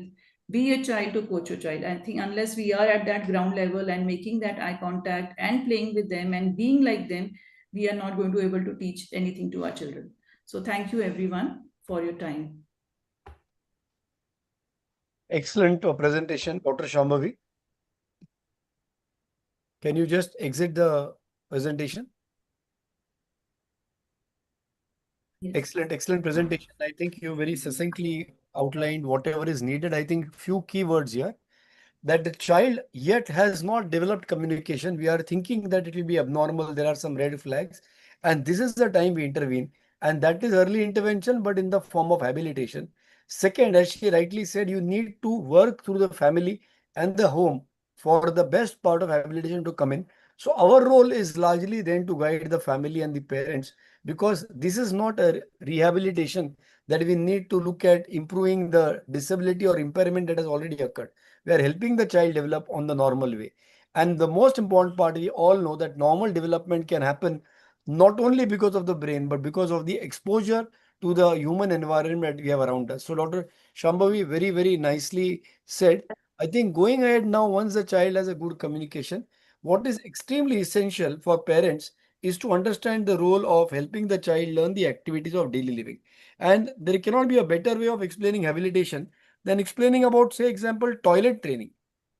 be a child to coach your child. I think unless we are at that ground level and making that eye contact and playing with them and being like them, we are not going to be able to teach anything to our children. So thank you everyone for your time. Excellent presentation, Dr. Shambhavi. Can you just exit the presentation? Yes. Excellent presentation. I think you very succinctly outlined whatever is needed. I think few keywords here. That the child yet has not developed communication. We are thinking that it will be abnormal. There are some red flags, and this is the time we intervene. And that is early intervention, but in the form of habilitation. Second, as she rightly said, you need to work through the family and the home for the best part of habilitation to come in. So our role is largely then to guide the family and the parents, because this is not a rehabilitation that we need to look at improving the disability or impairment that has already occurred. We are helping the child develop on the normal way. And the most important part, we all know that normal development can happen not only because of the brain, but because of the exposure to the human environment that we have around us. So Dr. Shambhavi very nicely said. I think going ahead now, once the child has a good communication, what is extremely essential for parents is to understand the role of helping the child learn the activities of daily living. And there cannot be a better way of explaining habilitation than explaining about, say, example, toilet training.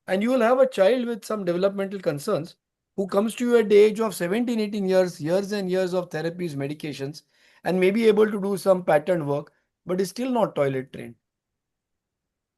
And you will have a child with some developmental concerns who comes to you at the age of 17, 18 years and years of therapies, medications, and may be able to do some pattern work, but is still not toilet trained.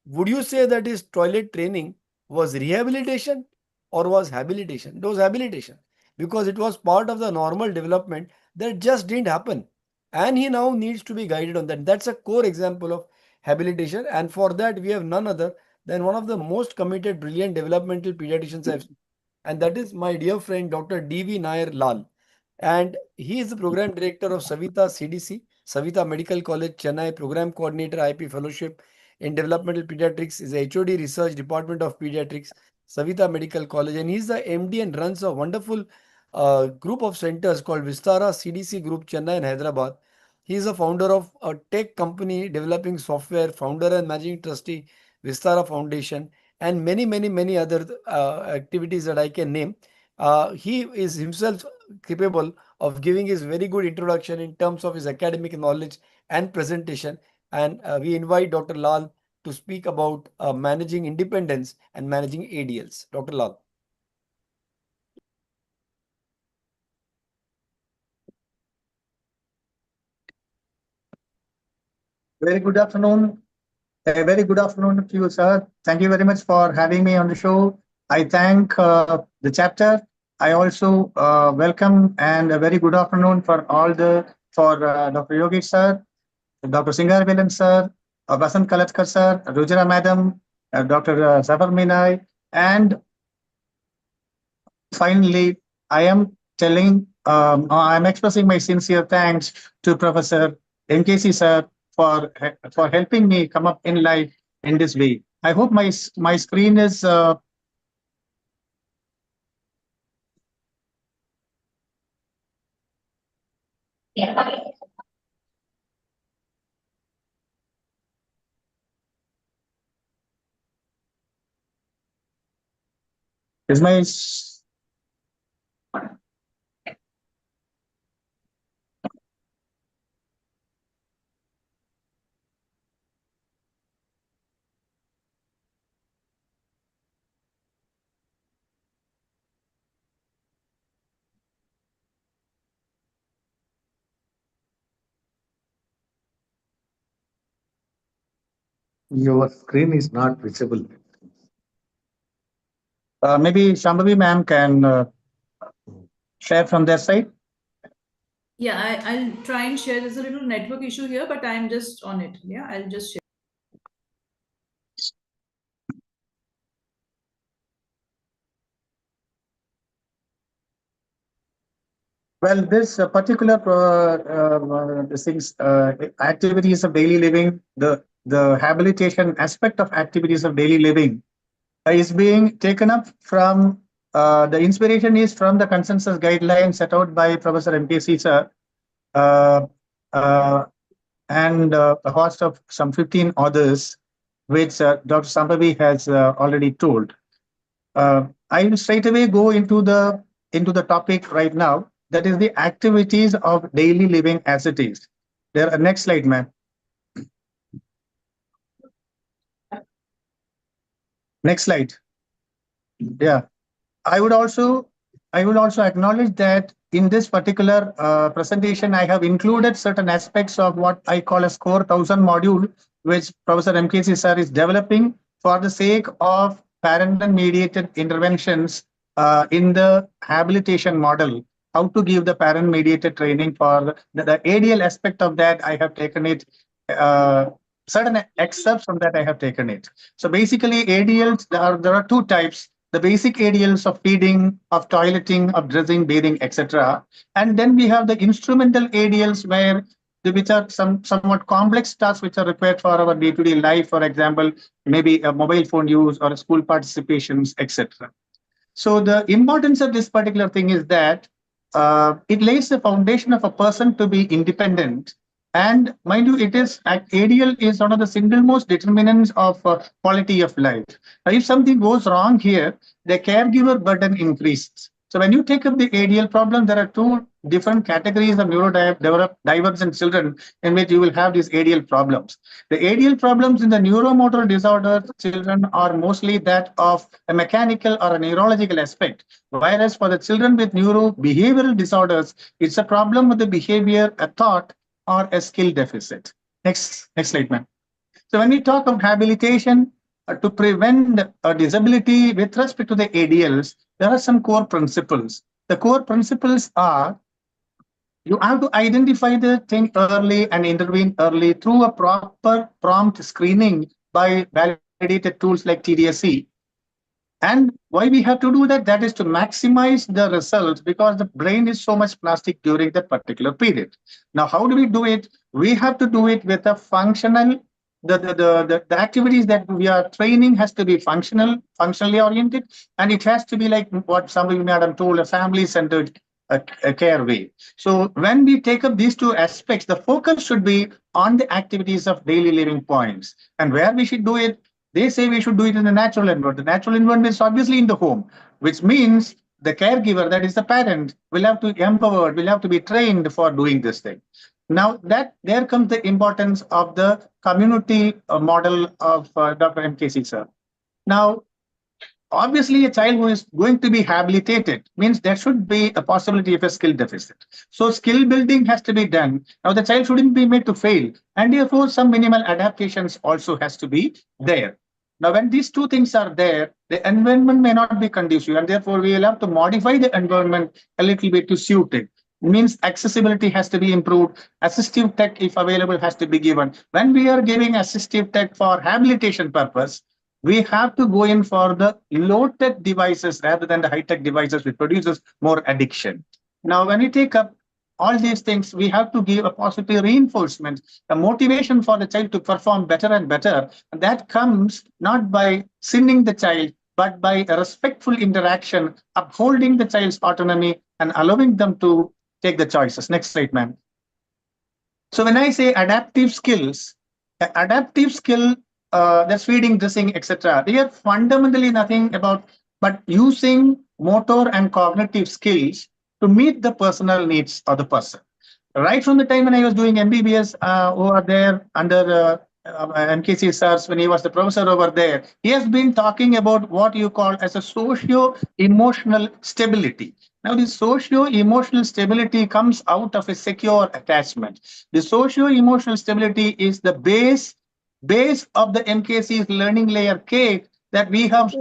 Would you say that his toilet training was rehabilitation or was habilitation? It was habilitation, because it was part of the normal development that just didn't happen. And he now needs to be guided on that. That's a core example of habilitation. And for that, we have none other than one of the most committed, brilliant developmental pediatricians I've seen. And that is my dear friend, Dr. D.V. Nair Lal. And he is the program director of Savita CDC, Savita Medical College, Chennai, program coordinator, IP fellowship in developmental pediatrics, is HOD research department of pediatrics, Savita Medical College. And he's the MD and runs a wonderful group of centers called Vistara CDC Group, Chennai and Hyderabad. He is a founder of a tech company developing software, founder and managing trustee, Vistara Foundation, and many other activities that I can name. He is himself capable of giving his very good introduction in terms of his academic knowledge and presentation. And we invite Dr. Lal to speak about managing independence and managing ADLs. Dr. Lal. Very good afternoon. A very good afternoon to you, sir. Thank you very much for having me on the show. I thank the chapter. I also welcome and a very good afternoon for Dr. Yogi sir, Dr. Singarvelan sir, Vasant Kalatkar sir, Rujara madam, Dr. Zafar Minai, and finally, I'm expressing my sincere thanks to Professor MKC sir for helping me come up in life in this way. I hope my screen is is my your screen is not visible. Maybe Shambhavi ma'am can share from their side. Yeah, I'll try and share. There's a little network issue here, but I'm just on it. Yeah, I'll just share. Well, this particular activities of daily living, the habilitation aspect of activities of daily living is being taken up from the inspiration is from the consensus guidelines set out by Professor MKC sir uh, uh, and a host of some 15 others, which Dr. Sambhavi has already told. I will straight away go into the topic right now. That is the activities of daily living as it is. Next slide, ma'am. Next slide. Yeah. I would also acknowledge that in this particular presentation, I have included certain aspects of what I call a Score 1000 module, which Professor MKC sir is developing for the sake of parent-mediated interventions in the habilitation model. How to give the parent-mediated training for the ADL aspect of that, I have taken it. Certain excerpts from that I have taken it. So basically, ADLs, there are two types. The basic ADLs of feeding, of toileting, of dressing, bathing, etc. And then we have the instrumental ADLs which are somewhat complex tasks which are required for our day-to-day life. For example, maybe a mobile phone use or school participations, etc. So the importance of this particular thing is that it lays the foundation of a person to be independent. And mind you, ADL is one of the single most determinants of quality of life. Now, if something goes wrong here, the caregiver burden increases. So when you take up the ADL problem, there are two different categories of neurodivergent children in which you will have these ADL problems. The ADL problems in the neuromotor disorder children are mostly that of a mechanical or a neurological aspect, whereas for the children with neurobehavioral disorders, it's a problem with the behavior, a thought, or a skill deficit. Next slide, ma'am. So when we talk of habilitation to prevent a disability with respect to the ADLs, there are some core principles. The core principles are You have to identify the thing early and intervene early through a proper prompt screening by validated tools like TDSC. And why we have to do that? That is to maximize the results because the brain is so much plastic during that particular period. Now, how do we do it? We have to do it with a functional, the activities that we are training has to be functionally oriented, and it has to be like what somebody madam told, a family-centered a care way. So when we take up these two aspects, the focus should be on the activities of daily living points. And where we should do it, they say we should do it in the natural environment. The natural environment is obviously in the home, which means the caregiver, that is the parent, will have to be empowered, will have to be trained for doing this thing. Now that there comes the importance of the community model of Dr. MKC sir. Now, obviously, a child who is going to be habilitated means there should be a possibility of a skill deficit. So skill building has to be done. Now the child shouldn't be made to fail, and therefore some minimal adaptations also has to be there. Now when these two things are there, the environment may not be conducive, and therefore we will have to modify the environment a little bit to suit it. Means accessibility has to be improved. Assistive tech, if available, has to be given. When we are giving assistive tech for habilitation purpose, we have to go in for the low-tech devices rather than the high-tech devices, which produces more addiction. Now, when we take up all these things, we have to give a positive reinforcement, a motivation for the child to perform better and better. And that comes not by sinning the child, but by a respectful interaction, upholding the child's autonomy and allowing them to take the choices. Next slide, ma'am. So when I say adaptive skills, adaptive skill, that's feeding, dressing, etc. They are fundamentally nothing about but using motor and cognitive skills to meet the personal needs of the person. Right from the time when I was doing MBBS over there under MKC SARS, when he was the professor over there, he has been talking about what you call as a socio-emotional stability. Now, this socio-emotional stability comes out of a secure attachment. The socio-emotional stability is the base of the MKC's learning layer cake that we have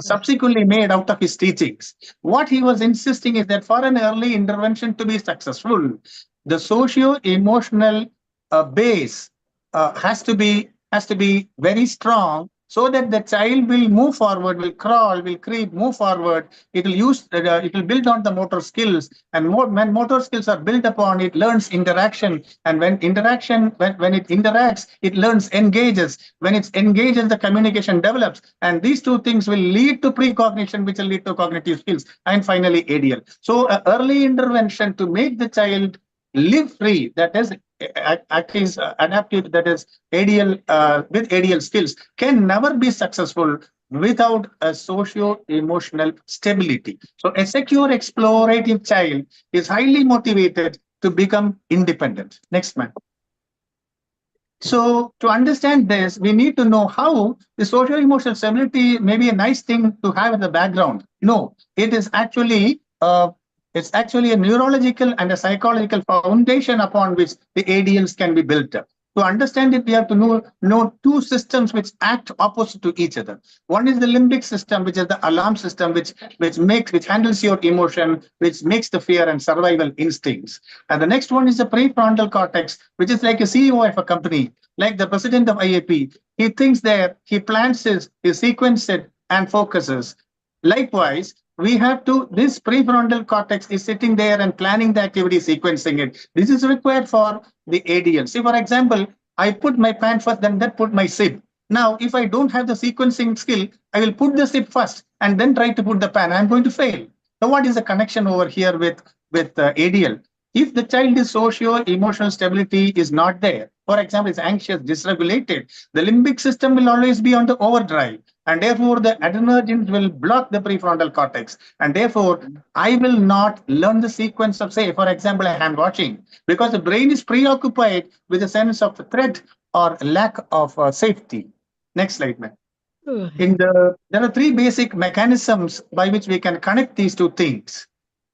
subsequently made out of his teachings. What he was insisting is that for an early intervention to be successful, the socio-emotional base has to be very strong so that the child will move forward, will crawl, will creep, move forward. It will build on the motor skills, and when motor skills are built upon, it learns interaction, and when it interacts, it learns engages. When it engages, the communication develops, and these two things will lead to precognition, which will lead to cognitive skills, and finally ADL. So early intervention to make the child live free, that is adaptive, that is ADL with ADL skills, can never be successful without a socio-emotional stability. So a secure explorative child is highly motivated to become independent. Next, ma'am. So to understand this, we need to know how the socio-emotional stability may be a nice thing to have in the background. No, it is actually it's actually a neurological and a psychological foundation upon which the ADLs can be built up. To understand it, we have to know two systems which act opposite to each other. One is the limbic system, which is the alarm system, which handles your emotion, which makes the fear and survival instincts. And the next one is the prefrontal cortex, which is like a CEO of a company, like the president of IAP. He thinks there, he plans he sequences it and focuses. Likewise, we have to, this prefrontal cortex is sitting there and planning the activity, sequencing it. This is required for the ADL. See, for example, I put my pan first, then put my SIP. Now, if I don't have the sequencing skill, I will put the SIP first and then try to put the pan. I'm going to fail. So what is the connection over here with ADL? If the child is socio-emotional stability is not there, for example, is anxious, dysregulated, the limbic system will always be on the overdrive. And therefore, the adrenergics will block the prefrontal cortex. And therefore, I will not learn the sequence of, say, for example, a hand washing, because the brain is preoccupied with a sense of threat or lack of safety. Next slide, ma'am. There are three basic mechanisms by which we can connect these two things.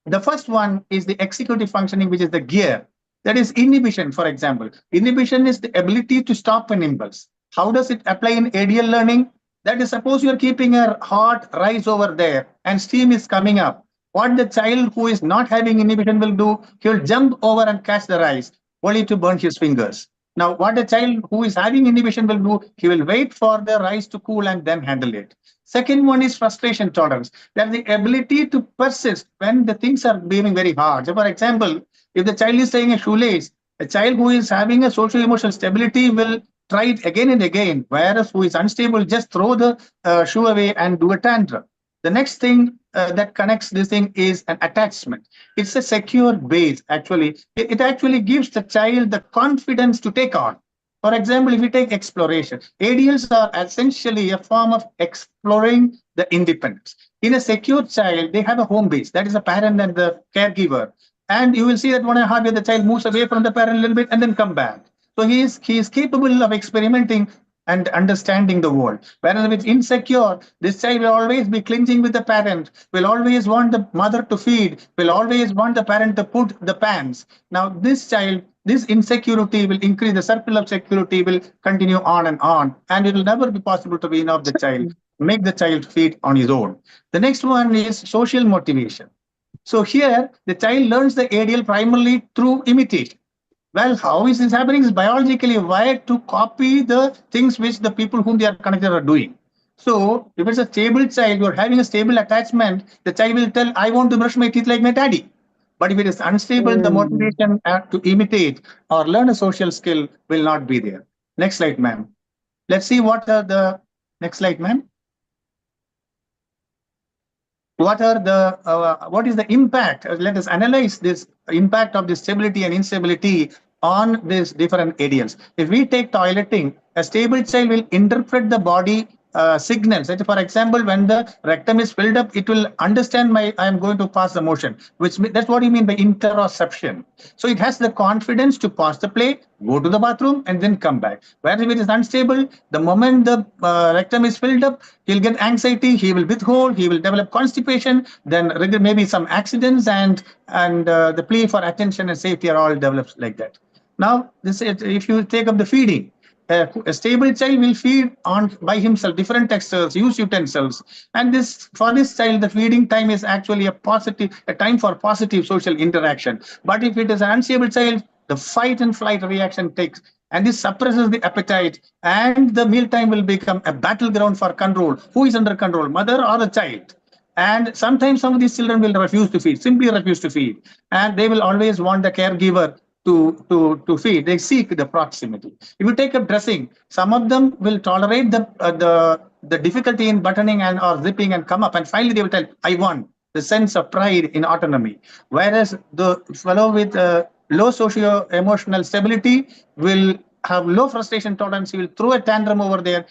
The first one is the executive functioning, which is the gear. That is inhibition, for example. Inhibition is the ability to stop an impulse. How does it apply in ADL learning? That is, suppose you are keeping a hot rice over there and steam is coming up. What the child who is not having inhibition will do, he will jump over and catch the rice, only to burn his fingers. Now, what a child who is having inhibition will do, he will wait for the rice to cool and then handle it. Second one is frustration tolerance. That the ability to persist when the things are becoming very hard. So, for example, if the child is saying a shoelace, a child who is having a social emotional stability will try it again and again, whereas who is unstable just throw the shoe away and do a tantrum. The next thing that connects this thing is an attachment. It's a secure base, actually. It actually gives the child the confidence to take on. For example, if you take exploration, ADLs are essentially a form of exploring the independence. In a secure child, they have a home base. That is the parent and the caregiver. And you will see that 1.5 years, the child moves away from the parent a little bit and then come back. So he is capable of experimenting and understanding the world. Whereas if it's insecure, this child will always be clinging with the parent, will always want the mother to feed, will always want the parent to put the pants. Now, this child, this insecurity will increase, the circle of security will continue on, and it will never be possible to wean off the child, make the child feed on his own. The next one is social motivation. So here, the child learns the ADL primarily through imitation. Well, how is this happening? Is biologically wired to copy the things which the people whom they are connected are doing. So, if it's a stable child, you're having a stable attachment, the child will tell, I want to brush my teeth like my daddy. But if it is unstable, the motivation to imitate or learn a social skill will not be there. Next slide, ma'am. Let's see what are the next slide, ma'am. What is the impact? Let us analyze this impact of the stability and instability on these different ADLs. If we take toileting, a stable child will interpret the body signals. For example, when the rectum is filled up, it will understand I am going to pass the motion, which that's what you mean by interoception. So it has the confidence to pass the plate, go to the bathroom, and then come back. Whereas if it is unstable, the moment the rectum is filled up, he'll get anxiety, he will withhold, he will develop constipation, then maybe some accidents, and the plea for attention and safety are all developed like that. Now, if you take up the feeding, a stable child will feed on by himself, different textures, use utensils, and for this child, the feeding time is actually a time for positive social interaction. But if it is an unstable child, the fight and flight reaction takes, and this suppresses the appetite, and the mealtime will become a battleground for control. Who is under control, mother or the child? And sometimes some of these children will refuse to feed, simply refuse to feed, and they will always want the caregiver to feed. They seek the proximity. If you take up dressing, some of them will tolerate the difficulty in buttoning and or zipping and come up, and finally they will tell, I won. The sense of pride in autonomy. Whereas the fellow with low socio-emotional stability will have low frustration tolerance. He will throw a tantrum over there.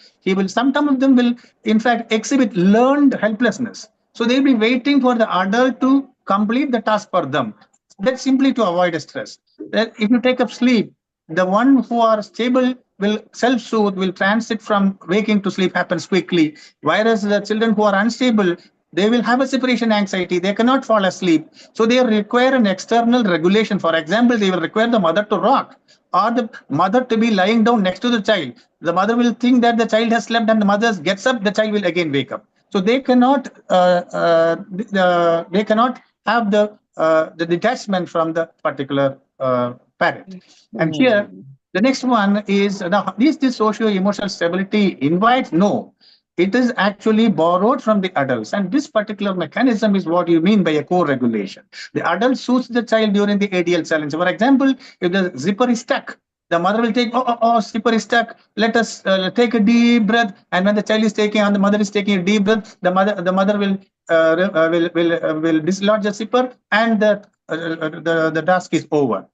Some of them will, in fact, exhibit learned helplessness. So they'll be waiting for the adult to complete the task for them. That's simply to avoid stress. If you take up sleep, the one who are stable will self-soothe, will transit from waking to sleep happens quickly. Whereas the children who are unstable, they will have a separation anxiety. They cannot fall asleep. So they require an external regulation. For example, they will require the mother to rock or the mother to be lying down next to the child. The mother will think that the child has slept and the mother gets up, the child will again wake up. So they cannot have the detachment from the particular parent. And here, the next one is, now, is this socio-emotional stability invites? No. It is actually borrowed from the adults. And this particular mechanism is what you mean by a co-regulation. The adult soothes the child during the ADL challenge. For example, if the zipper is stuck, the mother will take, zipper is stuck. Let us take a deep breath. And when the child is taking, and the mother is taking a deep breath, the mother will dislodge the zipper, and the task is over.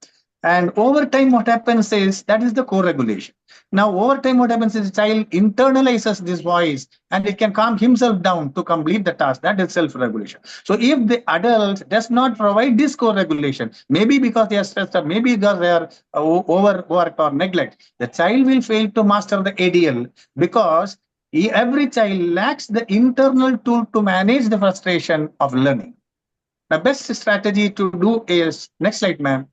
And over time, what happens is that is the co-regulation. Now, over time, what happens is the child internalizes this voice and it can calm himself down to complete the task. That is self-regulation. So if the adult does not provide this co-regulation, maybe because they are stressed up, maybe because they are overworked or neglect, the child will fail to master the ADL because every child lacks the internal tool to manage the frustration of learning. The best strategy to do is, next slide, ma'am,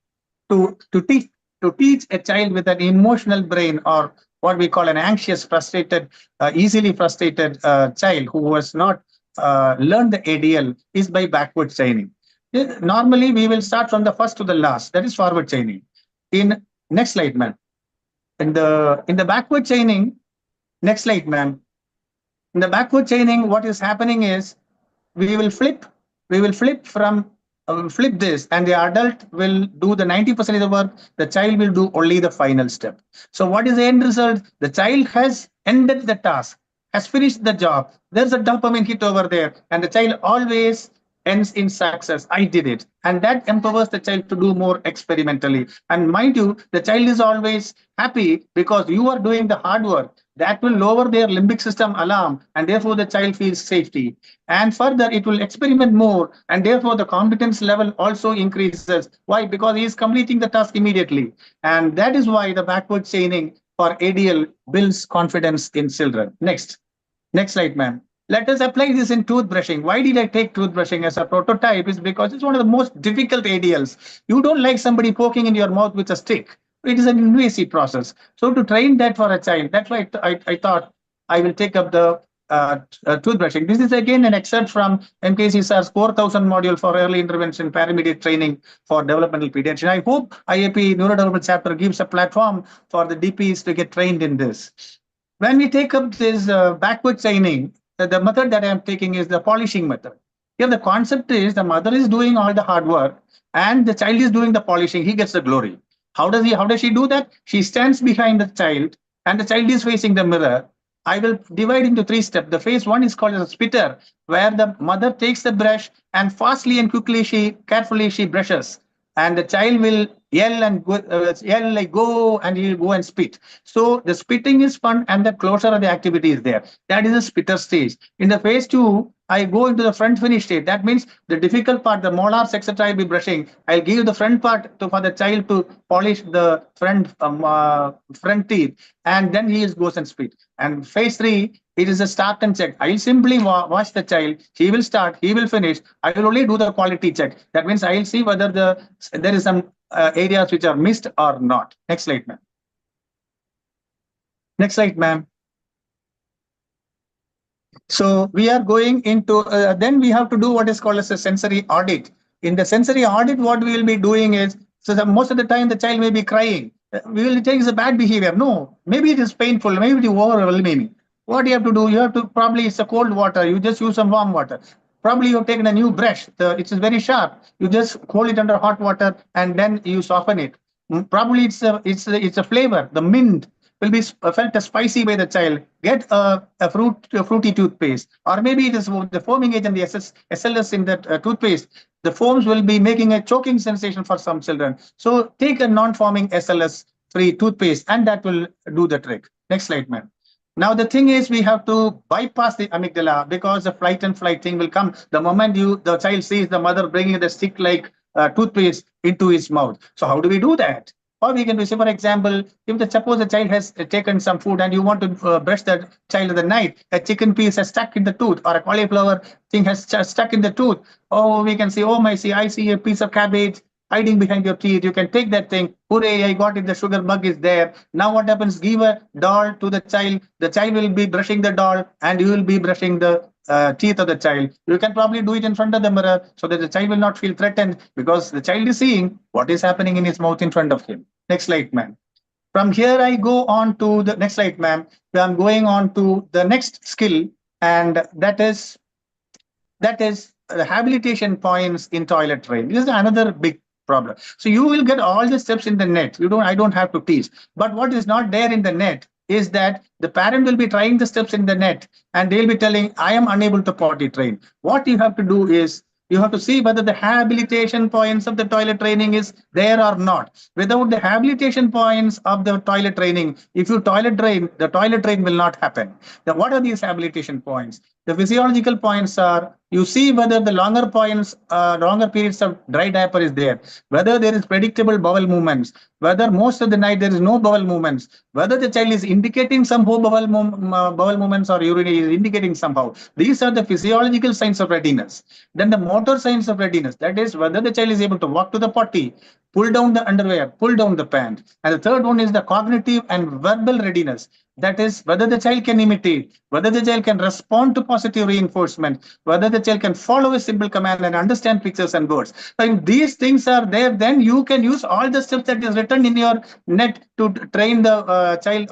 to teach a child with an emotional brain, or what we call an anxious, frustrated, easily frustrated child who was not learn the ADL is by backward chaining. Normally, we will start from the first to the last. That is forward chaining. In next slide, ma'am. In the backward chaining, next slide, ma'am. In the backward chaining, what is happening is we will flip from flip this, and the adult will do the 90% of the work. The child will do only the final step. So what is the end result? The child has ended the task, has finished the job. There's a dopamine hit over there, and the child always ends in success. I did it. And that empowers the child to do more experimentally. And mind you, the child is always happy because you are doing the hard work. That will lower their limbic system alarm, and therefore the child feels safety. And further, it will experiment more, and therefore the competence level also increases. Why? Because he is completing the task immediately. And that is why the backward chaining for ADL builds confidence in children. Next slide, ma'am. Let us apply this in toothbrushing. Why did I take toothbrushing as a prototype? Is because it's one of the most difficult ADLs. You don't like somebody poking in your mouth with a stick. It is an invasive process. So to train that for a child, that's why I thought I will take up the toothbrushing. This is again an excerpt from MKC SAR's 4000 module for early intervention paramedic training for developmental pediatrics. I hope IAP neurodevelopment chapter gives a platform for the DPs to get trained in this. When we take up this backward chaining, the method that I am taking is the polishing method. Here the concept is the mother is doing all the hard work and the child is doing the polishing. He gets the glory. How does she do that? She stands behind the child and the child is facing the mirror. I will divide into 3 steps. The phase 1 is called as a spitter, where the mother takes the brush and fastly and quickly carefully she brushes, and the child will yell and go, yell like go, and he will go and spit. So the spitting is fun and the closure of the activity is there. That is the spitter stage. In the phase 2, I go into the front finish stage. That means the difficult part, the molars, etc. I'll be brushing. I'll give the front part for the child to polish the front teeth, and then he goes and spit. And phase 3, it is a start and check. I'll simply watch the child. He will start, he will finish. I will only do the quality check. That means I'll see whether there is some areas which are missed or not. Next slide, ma'am. Next slide, ma'am. So we are going into, then we have to do what is called as a sensory audit. In the sensory audit, what we will be doing is, so most of the time the child may be crying. We will take as a bad behavior. No, maybe it is painful, maybe it is overwhelming. What you have to do, you have to probably, it's a cold water, you just use some warm water. Probably you've taken a new brush, it is very sharp. You just hold it under hot water and then you soften it. Probably it's a flavor, the mint will be felt as spicy by the child. Get a fruity toothpaste, or maybe it is the foaming agent, the SLS in that toothpaste. The foams will be making a choking sensation for some children. So take a non-foaming SLS-free toothpaste, and that will do the trick. Next slide, ma'am. Now the thing is, we have to bypass the amygdala because the flight and flight thing will come the moment the child sees the mother bringing the stick-like toothpaste into his mouth. So how do we do that? Or we can do, say, for example, if suppose the child has taken some food and you want to brush the child in the night, a chicken piece has stuck in the tooth, or a cauliflower thing has stuck in the tooth. Oh, we can say, oh my, I see a piece of cabbage hiding behind your teeth. You can take that thing. Hooray, I got it. The sugar bug is there. Now what happens? Give a doll to the child. The child will be brushing the doll and you will be brushing the teeth of the child. You can probably do it in front of the mirror so that the child will not feel threatened because the child is seeing what is happening in his mouth in front of him. Next slide, ma'am. From here, I go on to the next slide, ma'am. I'm going on to the next skill, and that is the habilitation points in toilet train. This is another big problem. So you will get all the steps in the net. I don't have to teach. But what is not there in the net is that the parent will be trying the steps in the net and they'll be telling, I am unable to potty train. What you have to do is you have to see whether the habilitation points of the toilet training is there or not. Without the habilitation points of the toilet training, if you toilet train, the toilet train will not happen. Then what are these habilitation points? The physiological points are You see whether the longer periods of dry diaper is there, whether there is predictable bowel movements, whether most of the night there is no bowel movements, whether the child is indicating some bowel movements or urine is indicating somehow. These are the physiological signs of readiness. Then the motor signs of readiness, that is whether the child is able to walk to the potty, pull down the underwear, pull down the pant. And the third one is the cognitive and verbal readiness. That is whether the child can imitate, whether the child can respond to positive reinforcement, whether the child can follow a simple command and understand pictures and words. So if these things are there, then you can use all the steps that is written in your net to train the child,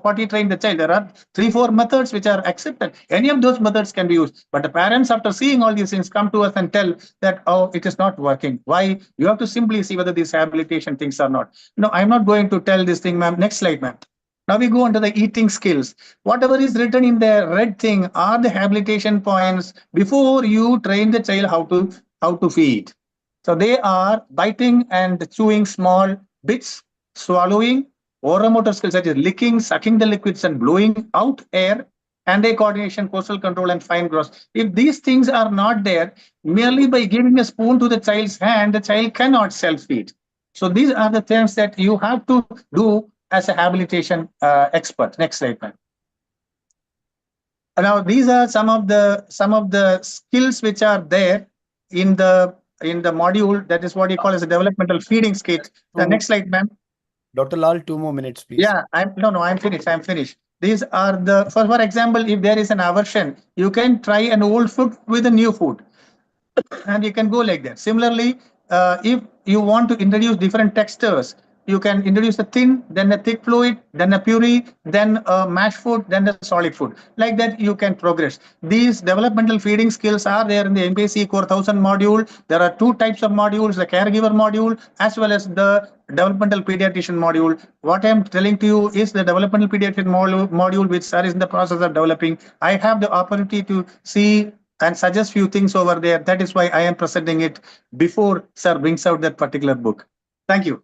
potty train the child. There are 3-4 methods which are accepted. Any of those methods can be used. But the parents, after seeing all these things, come to us and tell that, oh, it is not working. Why? You have to simply see whether these habilitation things are not. No, I'm not going to tell this thing, ma'am. Next slide, ma'am. Now we go on to the eating skills. Whatever is written in the red thing are the habilitation points before you train the child how to feed. So they are biting and chewing small bits, swallowing, oromotor skills such as licking, sucking the liquids and blowing out air, hand-eye coordination, postal control, and fine gross. If these things are not there, merely by giving a spoon to the child's hand, the child cannot self-feed. So these are the things that you have to do as a habilitation expert. Next slide, ma'am. Now these are some of the skills which are there in the module. That is what you call as a developmental feeding skill. The next slide, ma'am. Dr. Lal, 2 more minutes, please. Yeah, I'm finished. These are the, for example, if there is an aversion, you can try an old food with a new food, and you can go like that. Similarly, if you want to introduce different textures, you can introduce a thin, then a thick fluid, then a puree, then a mashed food, then a solid food. Like that, you can progress. These developmental feeding skills are there in the MPSC Core 1000 module. There are 2 types of modules, the caregiver module as well as the developmental pediatrician module. What I'm telling to you is the developmental pediatrician module which sir is in the process of developing. I have the opportunity to see and suggest few things over there. That is why I am presenting it before sir brings out that particular book. Thank you.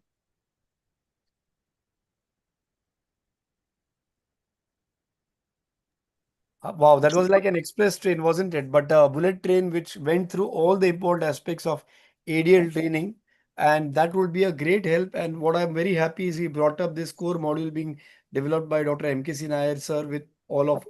Wow, that was like an express train, wasn't it? But a bullet train which went through all the important aspects of ADL training, and that would be a great help. And what I'm very happy is he brought up this core module being developed by Dr. M.K. Nair sir, with all of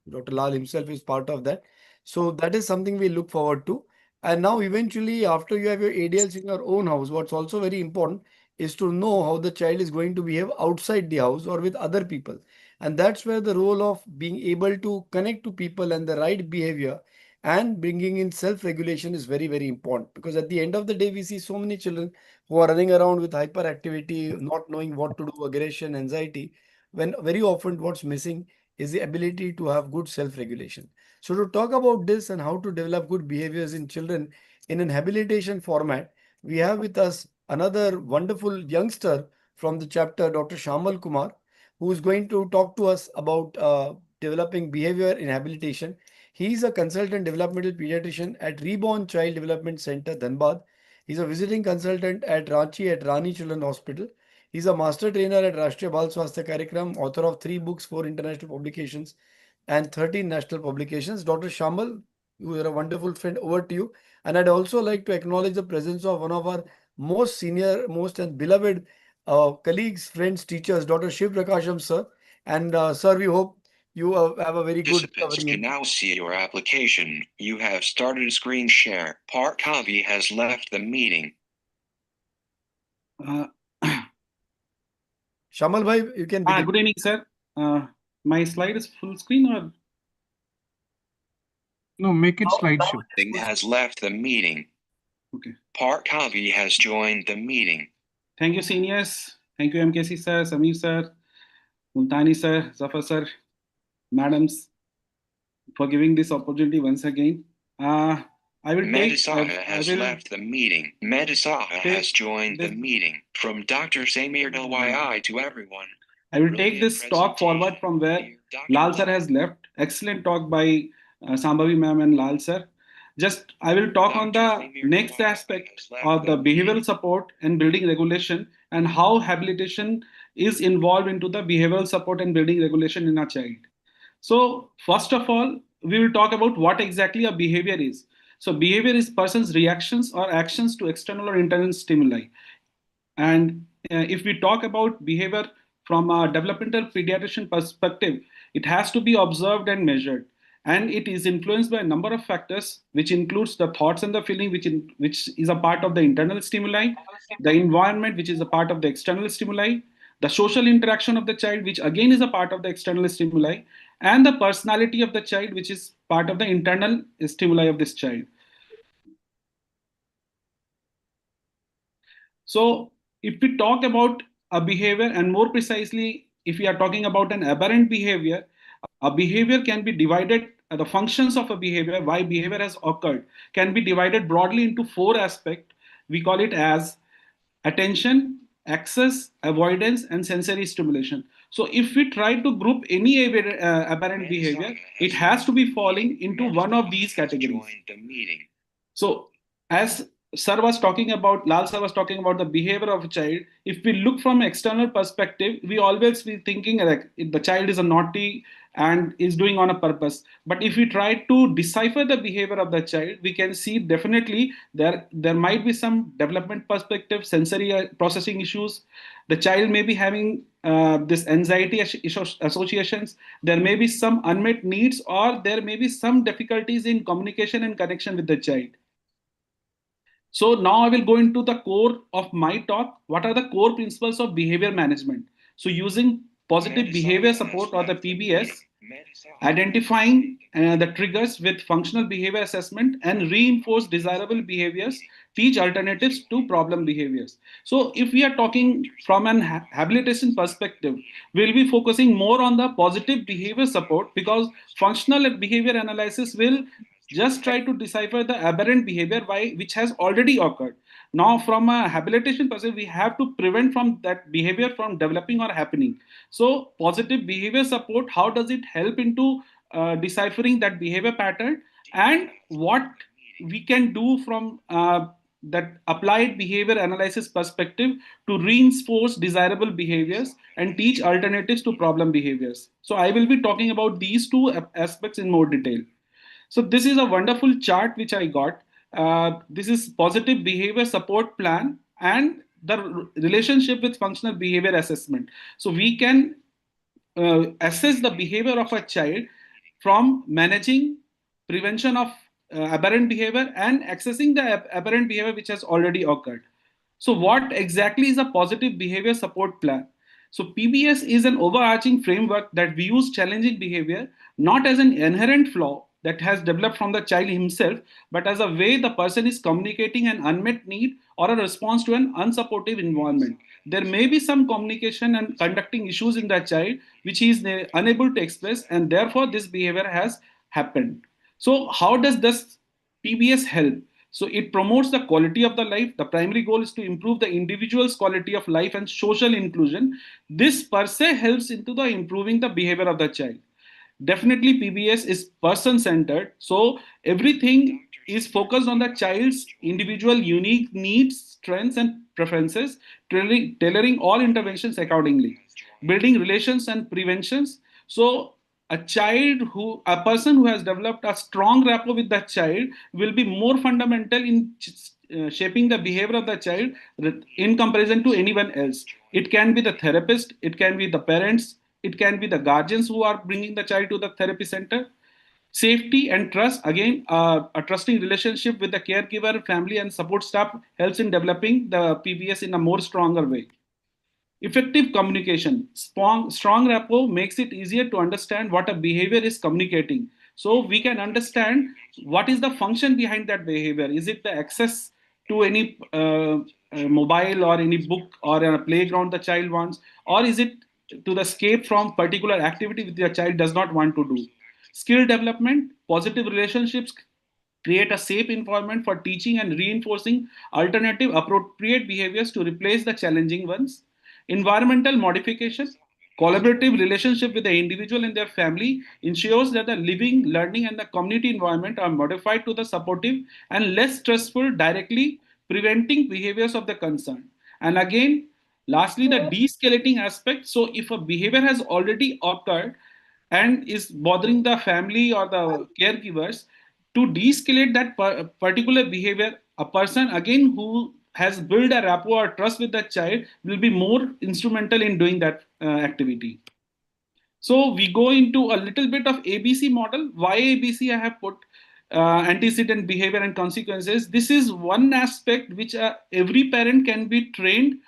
Dr. Lal himself is part of that. So that is something we look forward to. And now eventually, after you have your ADLs in your own house, what's also very important is to know how the child is going to behave outside the house or with other people. And that's where the role of being able to connect to people and the right behavior and bringing in self-regulation is very, very important. Because at the end of the day, we see so many children who are running around with hyperactivity, not knowing what to do, aggression, anxiety, when very often what's missing is the ability to have good self-regulation. So to talk about this and how to develop good behaviors in children in an habilitation format, we have with us another wonderful youngster from the chapter, Dr. Shamal Kumar, who is going to talk to us about developing behavior in habilitation. He is a consultant developmental pediatrician at Reborn Child Development Center, Dhanbad. He's a visiting consultant at Ranchi at Rani Children Hospital. He's a master trainer at Rashtriya Bal Swasthya Karyakram, author of 3 books, 4 international publications, and 13 national publications. Dr. Shamal, you are a wonderful friend. Over to you. And I'd also like to acknowledge the presence of one of our most senior, most and beloved colleagues, friends, teachers, Dr. Shiv Prakasham, sir. And sir, we hope you have a very good Participants can now see your application. You have started a screen share. Parthavi has left the meeting. Shamal bhai, you can begin. Good evening, sir. My slide is full screen or? No, make it slideshow. Has left the meeting. Okay. Parthavi has joined the meeting. Thank you, seniors. Thank you, MKC sir, Samir sir, Multani sir, Zafar sir, madams, for giving this opportunity once again. I will Medisaha has left the meeting. Medisaha has joined the meeting. From Dr. Samir Dawai to everyone. I will take this talk forward from where Lal sir has left. Excellent talk by Sambhavi ma'am and Lal sir. Just I will talk on the next aspect of the behavioral support and building regulation and how habilitation is involved into the behavioral support and building regulation in a child. So first of all, we will talk about what exactly a behavior is. So behavior is person's reactions or actions to external or internal stimuli. And if we talk about behavior from a developmental pediatrician perspective, it has to be observed and measured. And it is influenced by a number of factors, which includes the thoughts and the feeling, which is a part of the internal stimuli, the environment, which is a part of the external stimuli, the social interaction of the child, which again is a part of the external stimuli, and the personality of the child, which is part of the internal stimuli of this child. So if we talk about a behavior, and more precisely, if we are talking about an aberrant behavior, a behavior can be divided, the functions of a behavior, why behavior has occurred, can be divided broadly into 4 aspects. We call it as attention, access, avoidance, and sensory stimulation. So if we try to group any aberrant behavior, it has to be falling into one of these categories. So as Sir was talking about, Lal Sir was talking about the behavior of a child. If we look from an external perspective, we always be thinking like the child is a naughty and is doing on a purpose. But if we try to decipher the behavior of the child, we can see definitely there might be some development perspective, sensory processing issues. The child may be having this anxiety associations. There may be some unmet needs, or there may be some difficulties in communication and connection with the child. So now I will go into the core of my talk. What are the core principles of behavior management? So using positive behavior support, or the PBS, identifying the triggers with functional behavior assessment, and reinforce desirable behaviors, teach alternatives to problem behaviors. So if we are talking from an habilitation perspective, we'll be focusing more on the positive behavior support, because functional behavior analysis will just try to decipher the aberrant behavior which has already occurred. Now from a habilitation perspective, we have to prevent from that behavior from developing or happening. So positive behavior support, how does it help into deciphering that behavior pattern, and what we can do from that applied behavior analysis perspective to reinforce desirable behaviors and teach alternatives to problem behaviors. So I will be talking about these 2 aspects in more detail. So this is a wonderful chart which I got. This is positive behavior support plan and the relationship with functional behavior assessment. So we can assess the behavior of a child from managing prevention of aberrant behavior and accessing the aberrant behavior which has already occurred. So what exactly is a positive behavior support plan? So PBS is an overarching framework that views challenging behavior not as an inherent flaw that has developed from the child himself, but as a way the person is communicating an unmet need or a response to an unsupportive environment. There may be some communication and conducting issues in the child which he is unable to express, and therefore this behavior has happened. So how does this PBS help? So it promotes the quality of the life. The primary goal is to improve the individual's quality of life and social inclusion. This per se helps into the improving the behavior of the child. Definitely PBS is person centered. So everything is focused on the child's individual unique needs, strengths, and preferences, tailoring all interventions accordingly, building relations and preventions. So a person who has developed a strong rapport with that child will be more fundamental in shaping the behavior of the child in comparison to anyone else. It can be the therapist, it can be the parents, it can be the guardians who are bringing the child to the therapy center. Safety and trust, again, a trusting relationship with the caregiver, family, and support staff helps in developing the PBS in a more stronger way. Effective communication, strong rapport makes it easier to understand what a behavior is communicating. So we can understand what is the function behind that behavior. Is it the access to any mobile or any book or a playground the child wants, or is it to the escape from particular activity which the child does not want to do? Skill development, positive relationships create a safe environment for teaching and reinforcing alternative appropriate behaviors to replace the challenging ones. Environmental modification, collaborative relationship with the individual and their family ensures that the living, learning, and the community environment are modified to the supportive and less stressful, directly preventing behaviors of the concern. And again, lastly, the de-escalating aspect. So if a behavior has already occurred, and is bothering the family or the caregivers, to de-escalate that particular behavior, a person again who has built a rapport or trust with the child will be more instrumental in doing that activity. So we go into a little bit of ABC model. Why ABC? I have put antecedent, behavior, and consequences. This is one aspect which every parent can be trained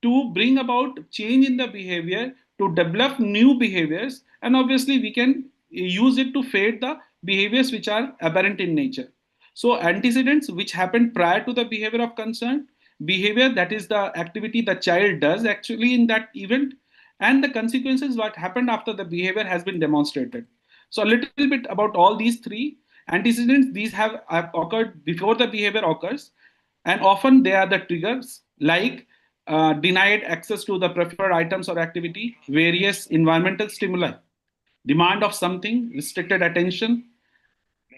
to bring about change in the behavior, to develop new behaviors, and obviously we can use it to fade the behaviors which are aberrant in nature. So antecedents which happen prior to the behavior of concern, behavior that is the activity the child does actually in that event, and the consequences what happened after the behavior has been demonstrated. So a little bit about all these three antecedents. These have occurred before the behavior occurs, and often they are the triggers, like denied access to the preferred items or activity, various environmental stimuli, demand of something, restricted attention,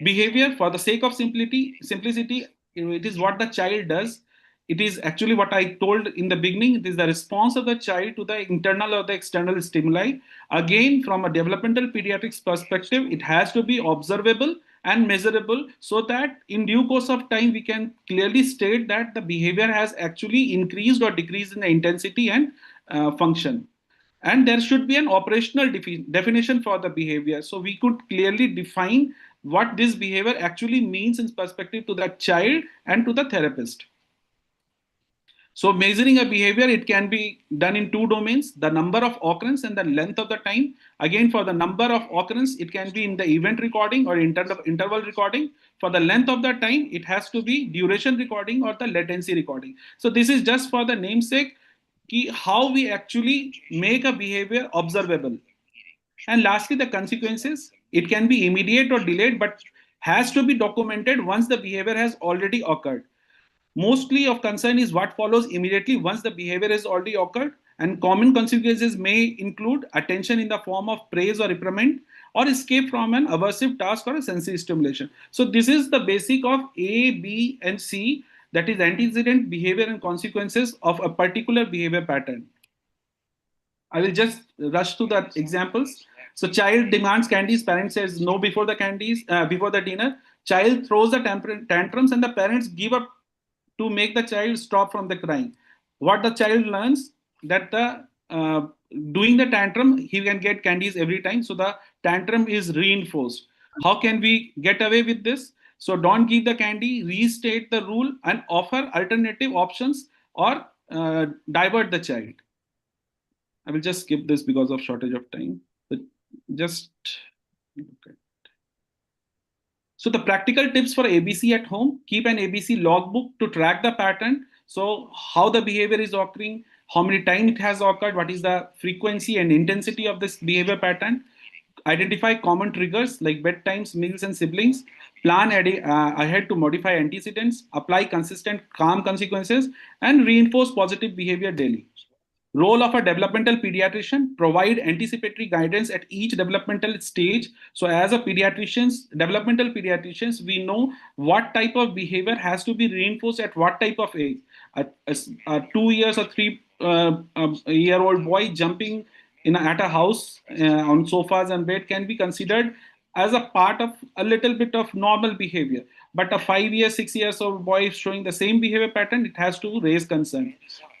behavior for the sake of simplicity. It is what the child does. It is actually what I told in the beginning. It is the response of the child to the internal or the external stimuli. Again, from a developmental pediatrics perspective, it has to be observable and measurable, so that in due course of time we can clearly state that the behavior has actually increased or decreased in the intensity and function. And there should be an operational definition for the behavior, so we could clearly define what this behavior actually means in perspective to the child and to the therapist. So measuring a behavior, it can be done in two domains: the number of occurrence and the length of the time. Again, for the number of occurrence, it can be in the event recording or interval recording. For the length of the time, it has to be duration recording or the latency recording. So this is just for the namesake, how we actually make a behavior observable. And lastly, the consequences. It can be immediate or delayed, but has to be documented once the behavior has already occurred. Mostly of concern is what follows immediately once the behavior has already occurred, and common consequences may include attention in the form of praise or reprimand, or escape from an aversive task or a sensory stimulation. So this is the basic of A, B, and C, that is antecedent, behavior, and consequences of a particular behavior pattern. I will just rush to the examples. So child demands candies, parent says no before the candies, before the dinner. Child throws the tantrums and the parents give up to make the child stop from the crying. What the child learns, that the doing the tantrum, he can get candies every time. So the tantrum is reinforced. How can we get away with this? So don't give the candy, restate the rule, and offer alternative options, or divert the child. I will just skip this because of shortage of time. But just okay. So the practical tips for ABC at home: keep an ABC logbook to track the pattern. So how the behavior is occurring, how many times it has occurred, what is the frequency and intensity of this behavior pattern. Identify common triggers like bedtimes, meals, and siblings. Plan ahead to modify antecedents. Apply consistent calm consequences, and reinforce positive behavior daily. Role of a developmental pediatrician: provide anticipatory guidance at each developmental stage. So as a developmental pediatricians, we know what type of behavior has to be reinforced at what type of age. A 2 years or 3 year old boy jumping at a house on sofas and bed can be considered as a part of a little bit of normal behavior. But a 5 years, 6 years old boy showing the same behavior pattern, it has to raise concern.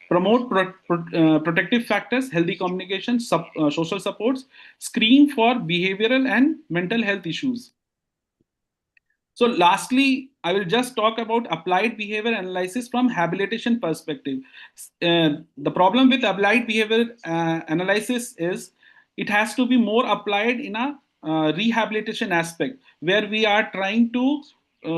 Promote protective factors, healthy communication, social supports, screen for behavioral and mental health issues. So lastly, I will just talk about applied behavior analysis from habilitation perspective. The problem with applied behavior analysis is it has to be more applied in a rehabilitation aspect, where we are trying to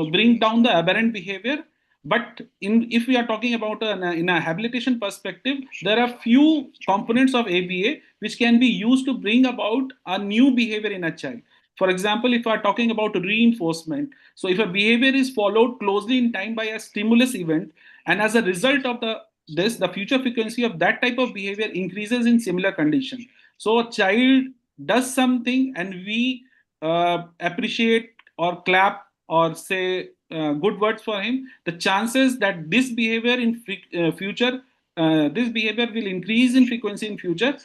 bring down the aberrant behavior. But if we are talking about in a habilitation perspective, there are few components of ABA which can be used to bring about a new behavior in a child. For example, if we are talking about reinforcement, so if a behavior is followed closely in time by a stimulus event, and as a result of the future frequency of that type of behavior increases in similar condition. So a child does something and we appreciate or clap or say good words for him, the chances that this behavior in future, this behavior will increase in frequency in future,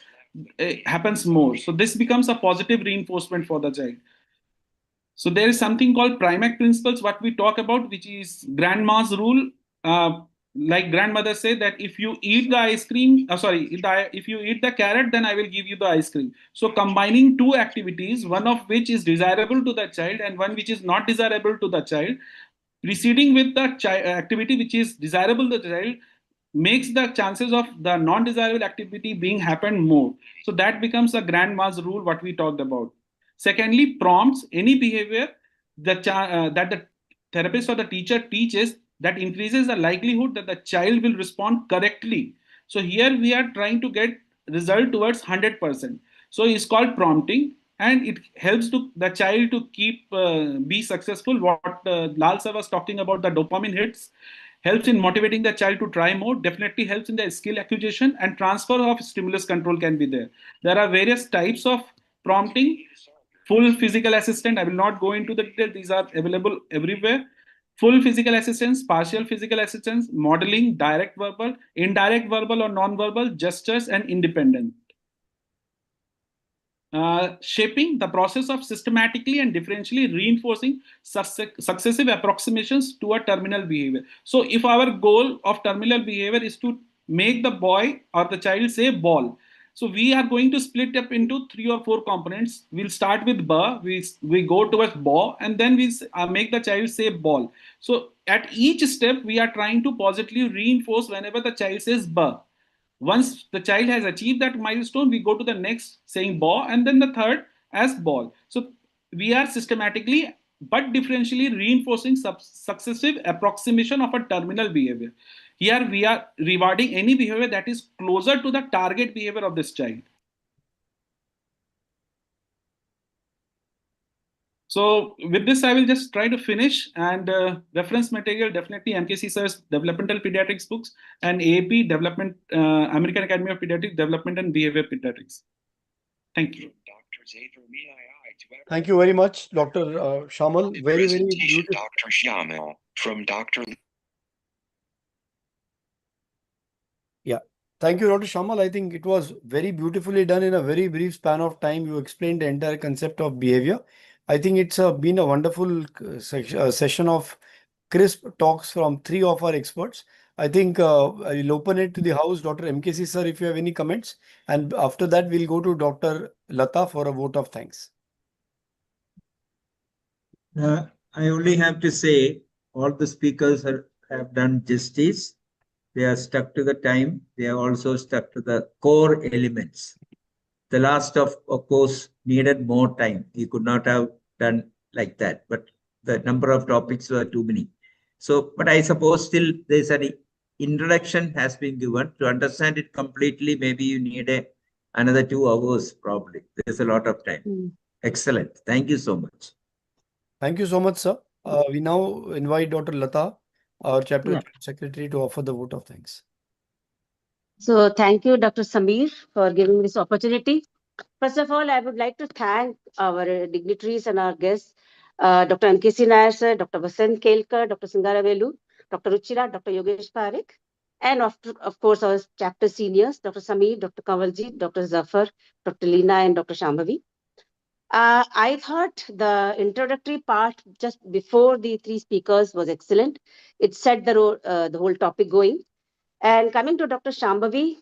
happens more. So this becomes a positive reinforcement for the child. So there is something called Primac principles, what we talk about, which is grandma's rule. Like grandmother said that if you eat the ice cream, if you eat the carrot, then I will give you the ice cream. So combining two activities, one of which is desirable to the child and one which is not desirable to the child, proceeding with the activity which is desirable to the child makes the chances of the non-desirable activity being happen more. So that becomes a grandma's rule, what we talked about. Secondly, prompts any behavior that the therapist or the teacher teaches that increases the likelihood that the child will respond correctly. So here we are trying to get result towards 100%. So it's called prompting, and it helps to the child to keep be successful. What Lal sir was talking about, the dopamine hits, helps in motivating the child to try more, definitely helps in the skill acquisition, and transfer of stimulus control can be there. There are various types of prompting. Full physical assistant, I will not go into the detail, these are available everywhere. Full physical assistance, partial physical assistance, modeling, direct verbal, indirect verbal or non-verbal, gestures, and independent. Shaping the process of systematically and differentially reinforcing successive approximations to a terminal behavior. So if our goal of terminal behavior is to make the boy or the child say ball, so we are going to split up into 3 or 4 components. We'll start with ba, we go towards ba, and then we make the child say ball. So at each step, we are trying to positively reinforce whenever the child says ba. Once the child has achieved that milestone, we go to the next saying ball, and then the third as ball. So we are systematically but differentially reinforcing successive approximation of a terminal behavior. Here we are rewarding any behavior that is closer to the target behavior of this child. So with this, I will just try to finish, and reference material, definitely MKC sir's Developmental Pediatrics books and AAP Development, American Academy of Pediatrics, Development and Behavior Pediatrics. Thank you. Thank you very much, Dr. Shamal. Very, very Presentation, beautiful. Dr. Shamal from Dr. Yeah. Thank you, Dr. Shamal. I think it was very beautifully done in a very brief span of time. You explained the entire concept of behavior. I think it's been a wonderful session of crisp talks from 3 of our experts. I think I'll open it to the house. Dr. MKC sir, if you have any comments. And after that, we'll go to Dr. Lata for a vote of thanks. I only have to say all the speakers have done justice. They are stuck to the time. They are also stuck to the core elements. The last of course, needed more time. He could not have done like that, but the number of topics were too many. So, but I suppose still there's an introduction has been given. To understand it completely, maybe you need another 2 hours probably. There's a lot of time. Excellent. Thank you so much. Thank you so much, sir. We now invite Dr. Lata, our chapter secretary, to offer the vote of thanks. So thank you, Dr. Samir, for giving this opportunity. First of all, I would like to thank our dignitaries and our guests, Dr. MKC Nair sir, Dr. Vasant Kelkar, Dr. Singaravelu, Dr. Ruchira, Dr. Yogesh Parekh, and of course our chapter seniors, Dr. Samir, Dr. Kanwaljit, Dr. Zafar, Dr. Leena, and Dr. Shambhavi. I thought the introductory part just before the 3 speakers was excellent. It set the whole topic going. And coming to Dr. Shambhavi,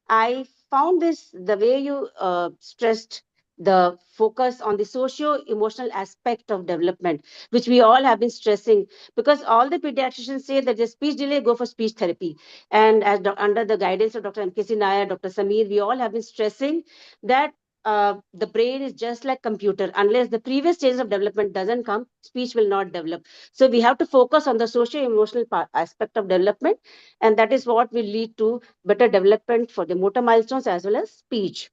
I found the way you stressed the focus on the socio-emotional aspect of development, which we all have been stressing, because all the pediatricians say that the speech delay, go for speech therapy. And as under the guidance of Dr. MKC Nair, Dr. Samir, we all have been stressing that the brain is just like computer. Unless the previous stage of development doesn't come, speech will not develop. So we have to focus on the socio-emotional aspect of development, and that is what will lead to better development for the motor milestones as well as speech.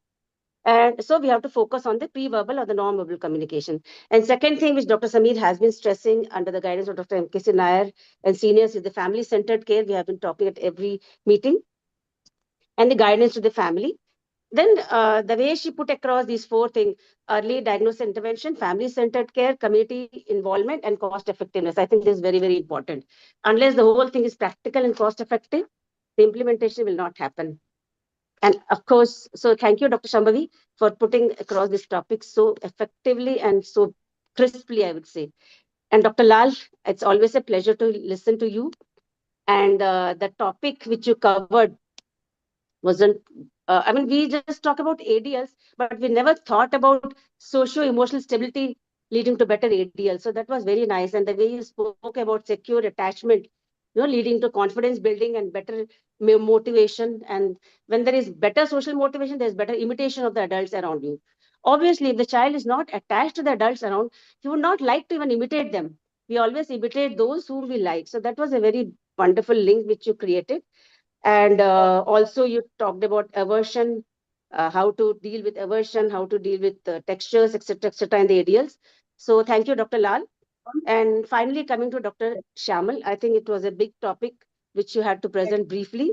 And so we have to focus on the pre-verbal or the non-verbal communication. And second thing which Dr. Samir has been stressing under the guidance of Dr. MKC Nair and seniors is the family-centered care. We have been talking at every meeting, and the guidance to the family. Then the way she put across these 4 things: early diagnosis intervention, family-centered care, community involvement, and cost effectiveness. I think this is very, very important. Unless the whole thing is practical and cost effective, the implementation will not happen. And of course, so thank you, Dr. Shambhavi, for putting across this topic so effectively and so crisply, I would say. And Dr. Lal, it's always a pleasure to listen to you. And the topic which you covered wasn't, I mean, we just talk about ADLs, but we never thought about socio-emotional stability leading to better ADL. So that was very nice. And the way you spoke about secure attachment, leading to confidence building and better motivation. And when there is better social motivation, there's better imitation of the adults around you. Obviously, if the child is not attached to the adults around, he would not like to even imitate them. We always imitate those whom we like. So that was a very wonderful link which you created. And also you talked about aversion, how to deal with aversion, how to deal with textures, etc., in the ADLs. So thank you, Dr. Lal. And finally, coming to Dr. Shamal, I think it was a big topic which you had to present briefly.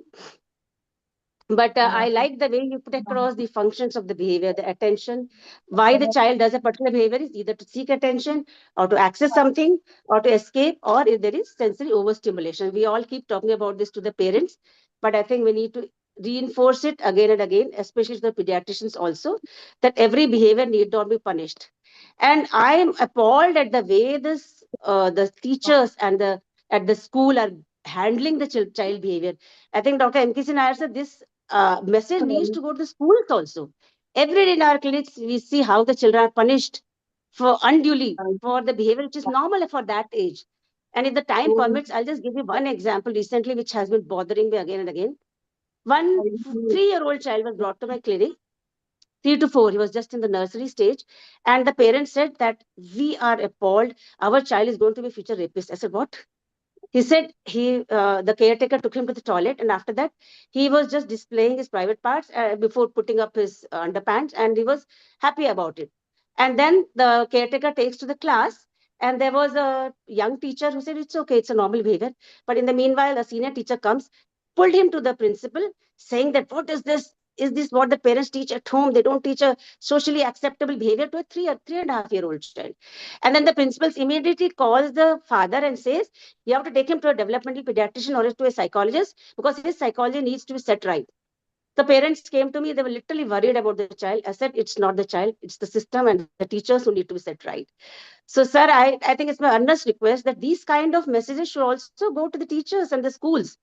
But I like the way you put across the functions of the behavior, the attention, why the child does a particular behavior is either to seek attention or to access something or to escape, or if there is sensory overstimulation. We all keep talking about this to the parents, but I think we need to reinforce it again and again, especially to the pediatricians also, that every behavior need not be punished. And I am appalled at the way the teachers and the at the school are handling the child behavior. I think Dr. MKC Nair said this message needs to go to the schools also. Every day in our clinics, we see how the children are punished for unduly for the behavior which is normal for that age. And if the time permits, I'll just give you one example recently, which has been bothering me again and again. One 3-year-old child was brought to my clinic, 3 to 4. He was just in the nursery stage. And the parents said that we are appalled. Our child is going to be a future rapist. I said, what? He said the caretaker took him to the toilet, and after that, he was just displaying his private parts before putting up his underpants, and he was happy about it. And then the caretaker takes to the class, and there was a young teacher who said, it's okay, it's a normal behavior. But in the meanwhile, a senior teacher comes, pulled him to the principal, saying that, what is this? Is this what the parents teach at home? They don't teach a socially acceptable behavior to a 3.5-year-old child. And then the principal immediately calls the father and says, you have to take him to a developmental pediatrician or to a psychologist because his psychology needs to be set right. The parents came to me, they were literally worried about the child. I said, it's not the child, it's the system and the teachers who need to be set right. So, sir, I think it's my earnest request that these kind of messages should also go to the teachers and the schools.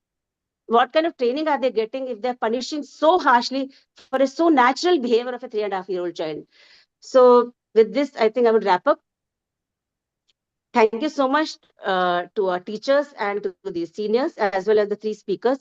What kind of training are they getting if they're punishing so harshly for a so natural behavior of a 3.5-year-old child? So, with this, I think I would wrap up. Thank you so much to our teachers and to the seniors, as well as the 3 speakers.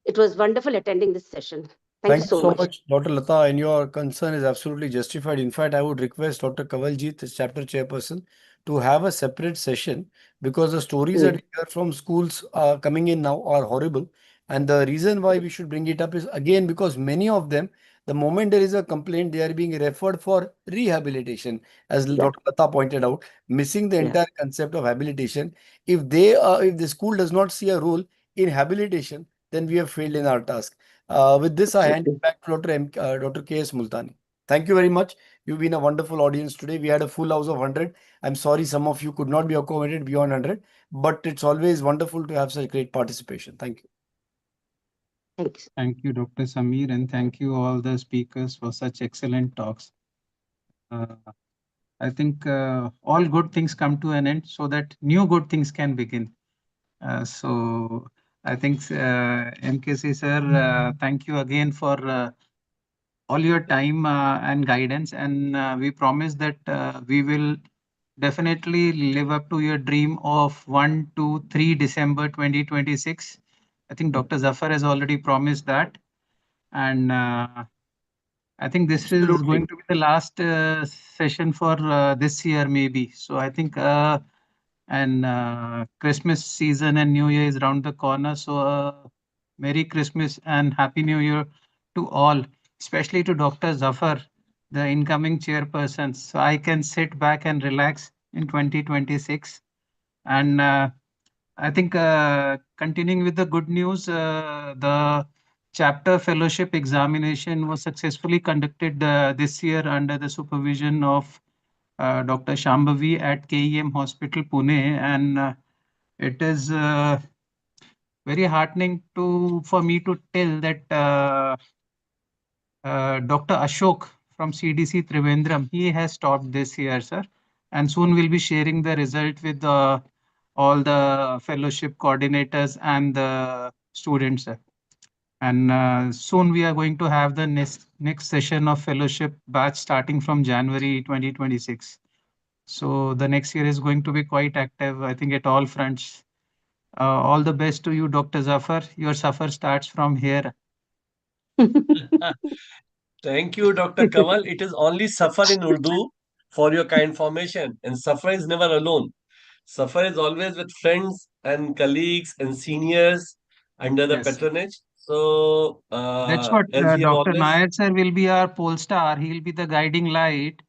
It was wonderful attending this session. Thank you so much. Dr. Lata, and your concern is absolutely justified. In fact, I would request Dr. Kawaljit, the chapter chairperson, to have a separate session because the stories that we hear from schools coming in now are horrible. And the reason why we should bring it up is again because many of them, the moment there is a complaint, they are being referred for rehabilitation, as Dr. Lata pointed out, missing the entire concept of habilitation. If the school does not see a role in habilitation, then we have failed in our task. With this, I hand it back to Dr. K.S. Multani. Thank you very much. You've been a wonderful audience today. We had a full house of 100. I'm sorry some of you could not be accommodated beyond 100, but it's always wonderful to have such great participation. Thank you. Thanks. Thank you, Dr. Samir, and thank you all the speakers for such excellent talks. I think all good things come to an end so that new good things can begin. So I think MKC sir, thank you again for all your time and guidance, and we promise that we will definitely live up to your dream of 1 to 3 December 2026. I think Dr. Zafar has already promised that, and I think this is going to be the last session for this year, maybe. So I think and Christmas season and New Year is around the corner. So Merry Christmas and Happy New Year to all, especially to Dr. Zafar, the incoming chairperson. So I can sit back and relax in 2026. And I think continuing with the good news, the chapter fellowship examination was successfully conducted this year under the supervision of Dr. Shambhavi at KEM Hospital, Pune, and it is very heartening for me to tell that Dr. Ashok from CDC Trivandrum, he has taught this year, sir. And soon we'll be sharing the result with all the fellowship coordinators and the students, sir. And soon we are going to have the next session of fellowship batch starting from January 2026. So the next year is going to be quite active, I think, at all fronts. All the best to you, Dr. Zafar. Your suffer starts from here. Thank you, Dr. Kamal. It is only suffer in Urdu for your kind formation, and suffer is never alone. Suffer is always with friends and colleagues and seniors under the Yes. patronage. So, That's what as we have Dr. always, Nair sir will be our pole star. He will be the guiding light.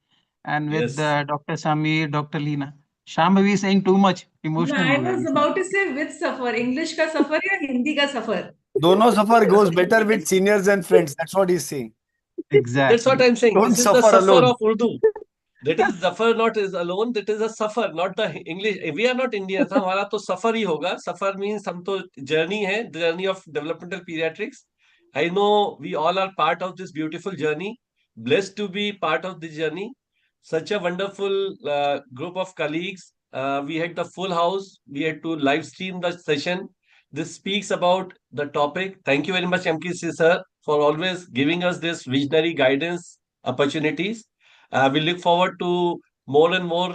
And with yes. Dr. Samir, Dr. Leena. Shambhavi is saying too much. No, Emotional I हो गया was बीच में. about to say with suffer. English का suffer या हिंदी का suffer? Dono suffer goes better with seniors and friends. That's what he's saying. That's what Exactly. I'm saying. Don't This is the suffer suffer alone. of Urdu. That is Zafar not is alone. That is a suffer, not the English. We are not Indians. हमारा तो suffer ही होगा. Suffer means हम तो journey है, journey of developmental pediatrics. I know we all are part of this beautiful journey. Blessed to be part of this journey. Such a wonderful group of colleagues. We had the full house. We had to live stream the session. This speaks about the topic. Thank you very much, MKC sir, for always giving us this visionary guidance opportunities. We look forward to more and more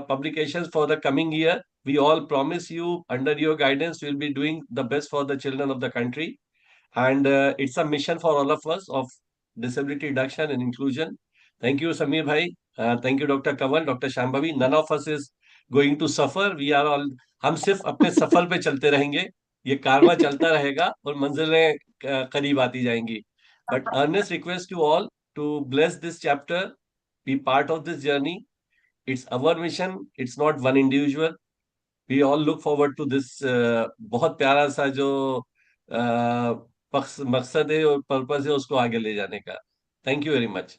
publications for the coming year. We all promise you, under your guidance, we'll be doing the best for the children of the country. And it's a mission for all of us of disability reduction and inclusion. Thank you, Samir Bhai. Thank you, Dr. Kamal, Dr. Shambhavi. None of us is going to suffer. We are all, हम सिर्फ अपने सफर पे चलते रहेंगे. ये कारवां चलता रहेगा और मंजिलें करीब आती जाएंगी. But earnest request to all to bless this chapter, be part of this journey. It's our mission. It's not one individual. We all look forward to this बहुत प्यारा सा जो मकसद है और पर्पस है उसको आगे ले जाने का. Thank you very much.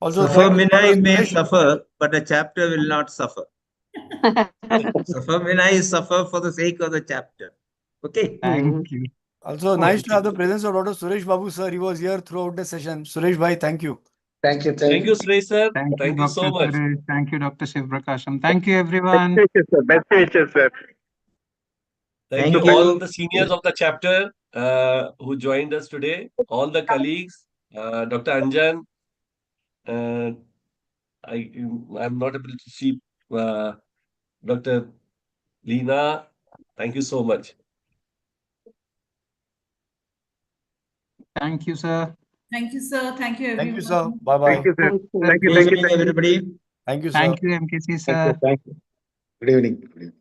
Also, Suffer thanks, Minai may Suresh. suffer, but the chapter will not suffer. Suffer Minai is suffer for the sake of the chapter. Okay. Thank you. Also, nice to have the presence of Dr. Suresh Babu sir. He was here throughout the session. Suresh Bhai, thank you. Thank you. Thank you, Suresh sir. Thank you, Thank you so Dr. much. Suresh. Thank you, Dr. Shiv Prakasham. Thank you, everyone. Best wishes, sir. Best wishes, sir. Thank Thank you all you. the seniors of the chapter who joined us today, all the colleagues, Dr. Anjan. I'm not able to see Dr. Leena. Thank you so much. Thank you, sir. Thank you, sir. Thank you, everyone. Thank you, sir. Bye bye. Thank you, sir. Thank you. Good Thank you. evening, everybody. Thank you, sir. Thank you, MKC, sir. Thank you. Good evening. Good evening.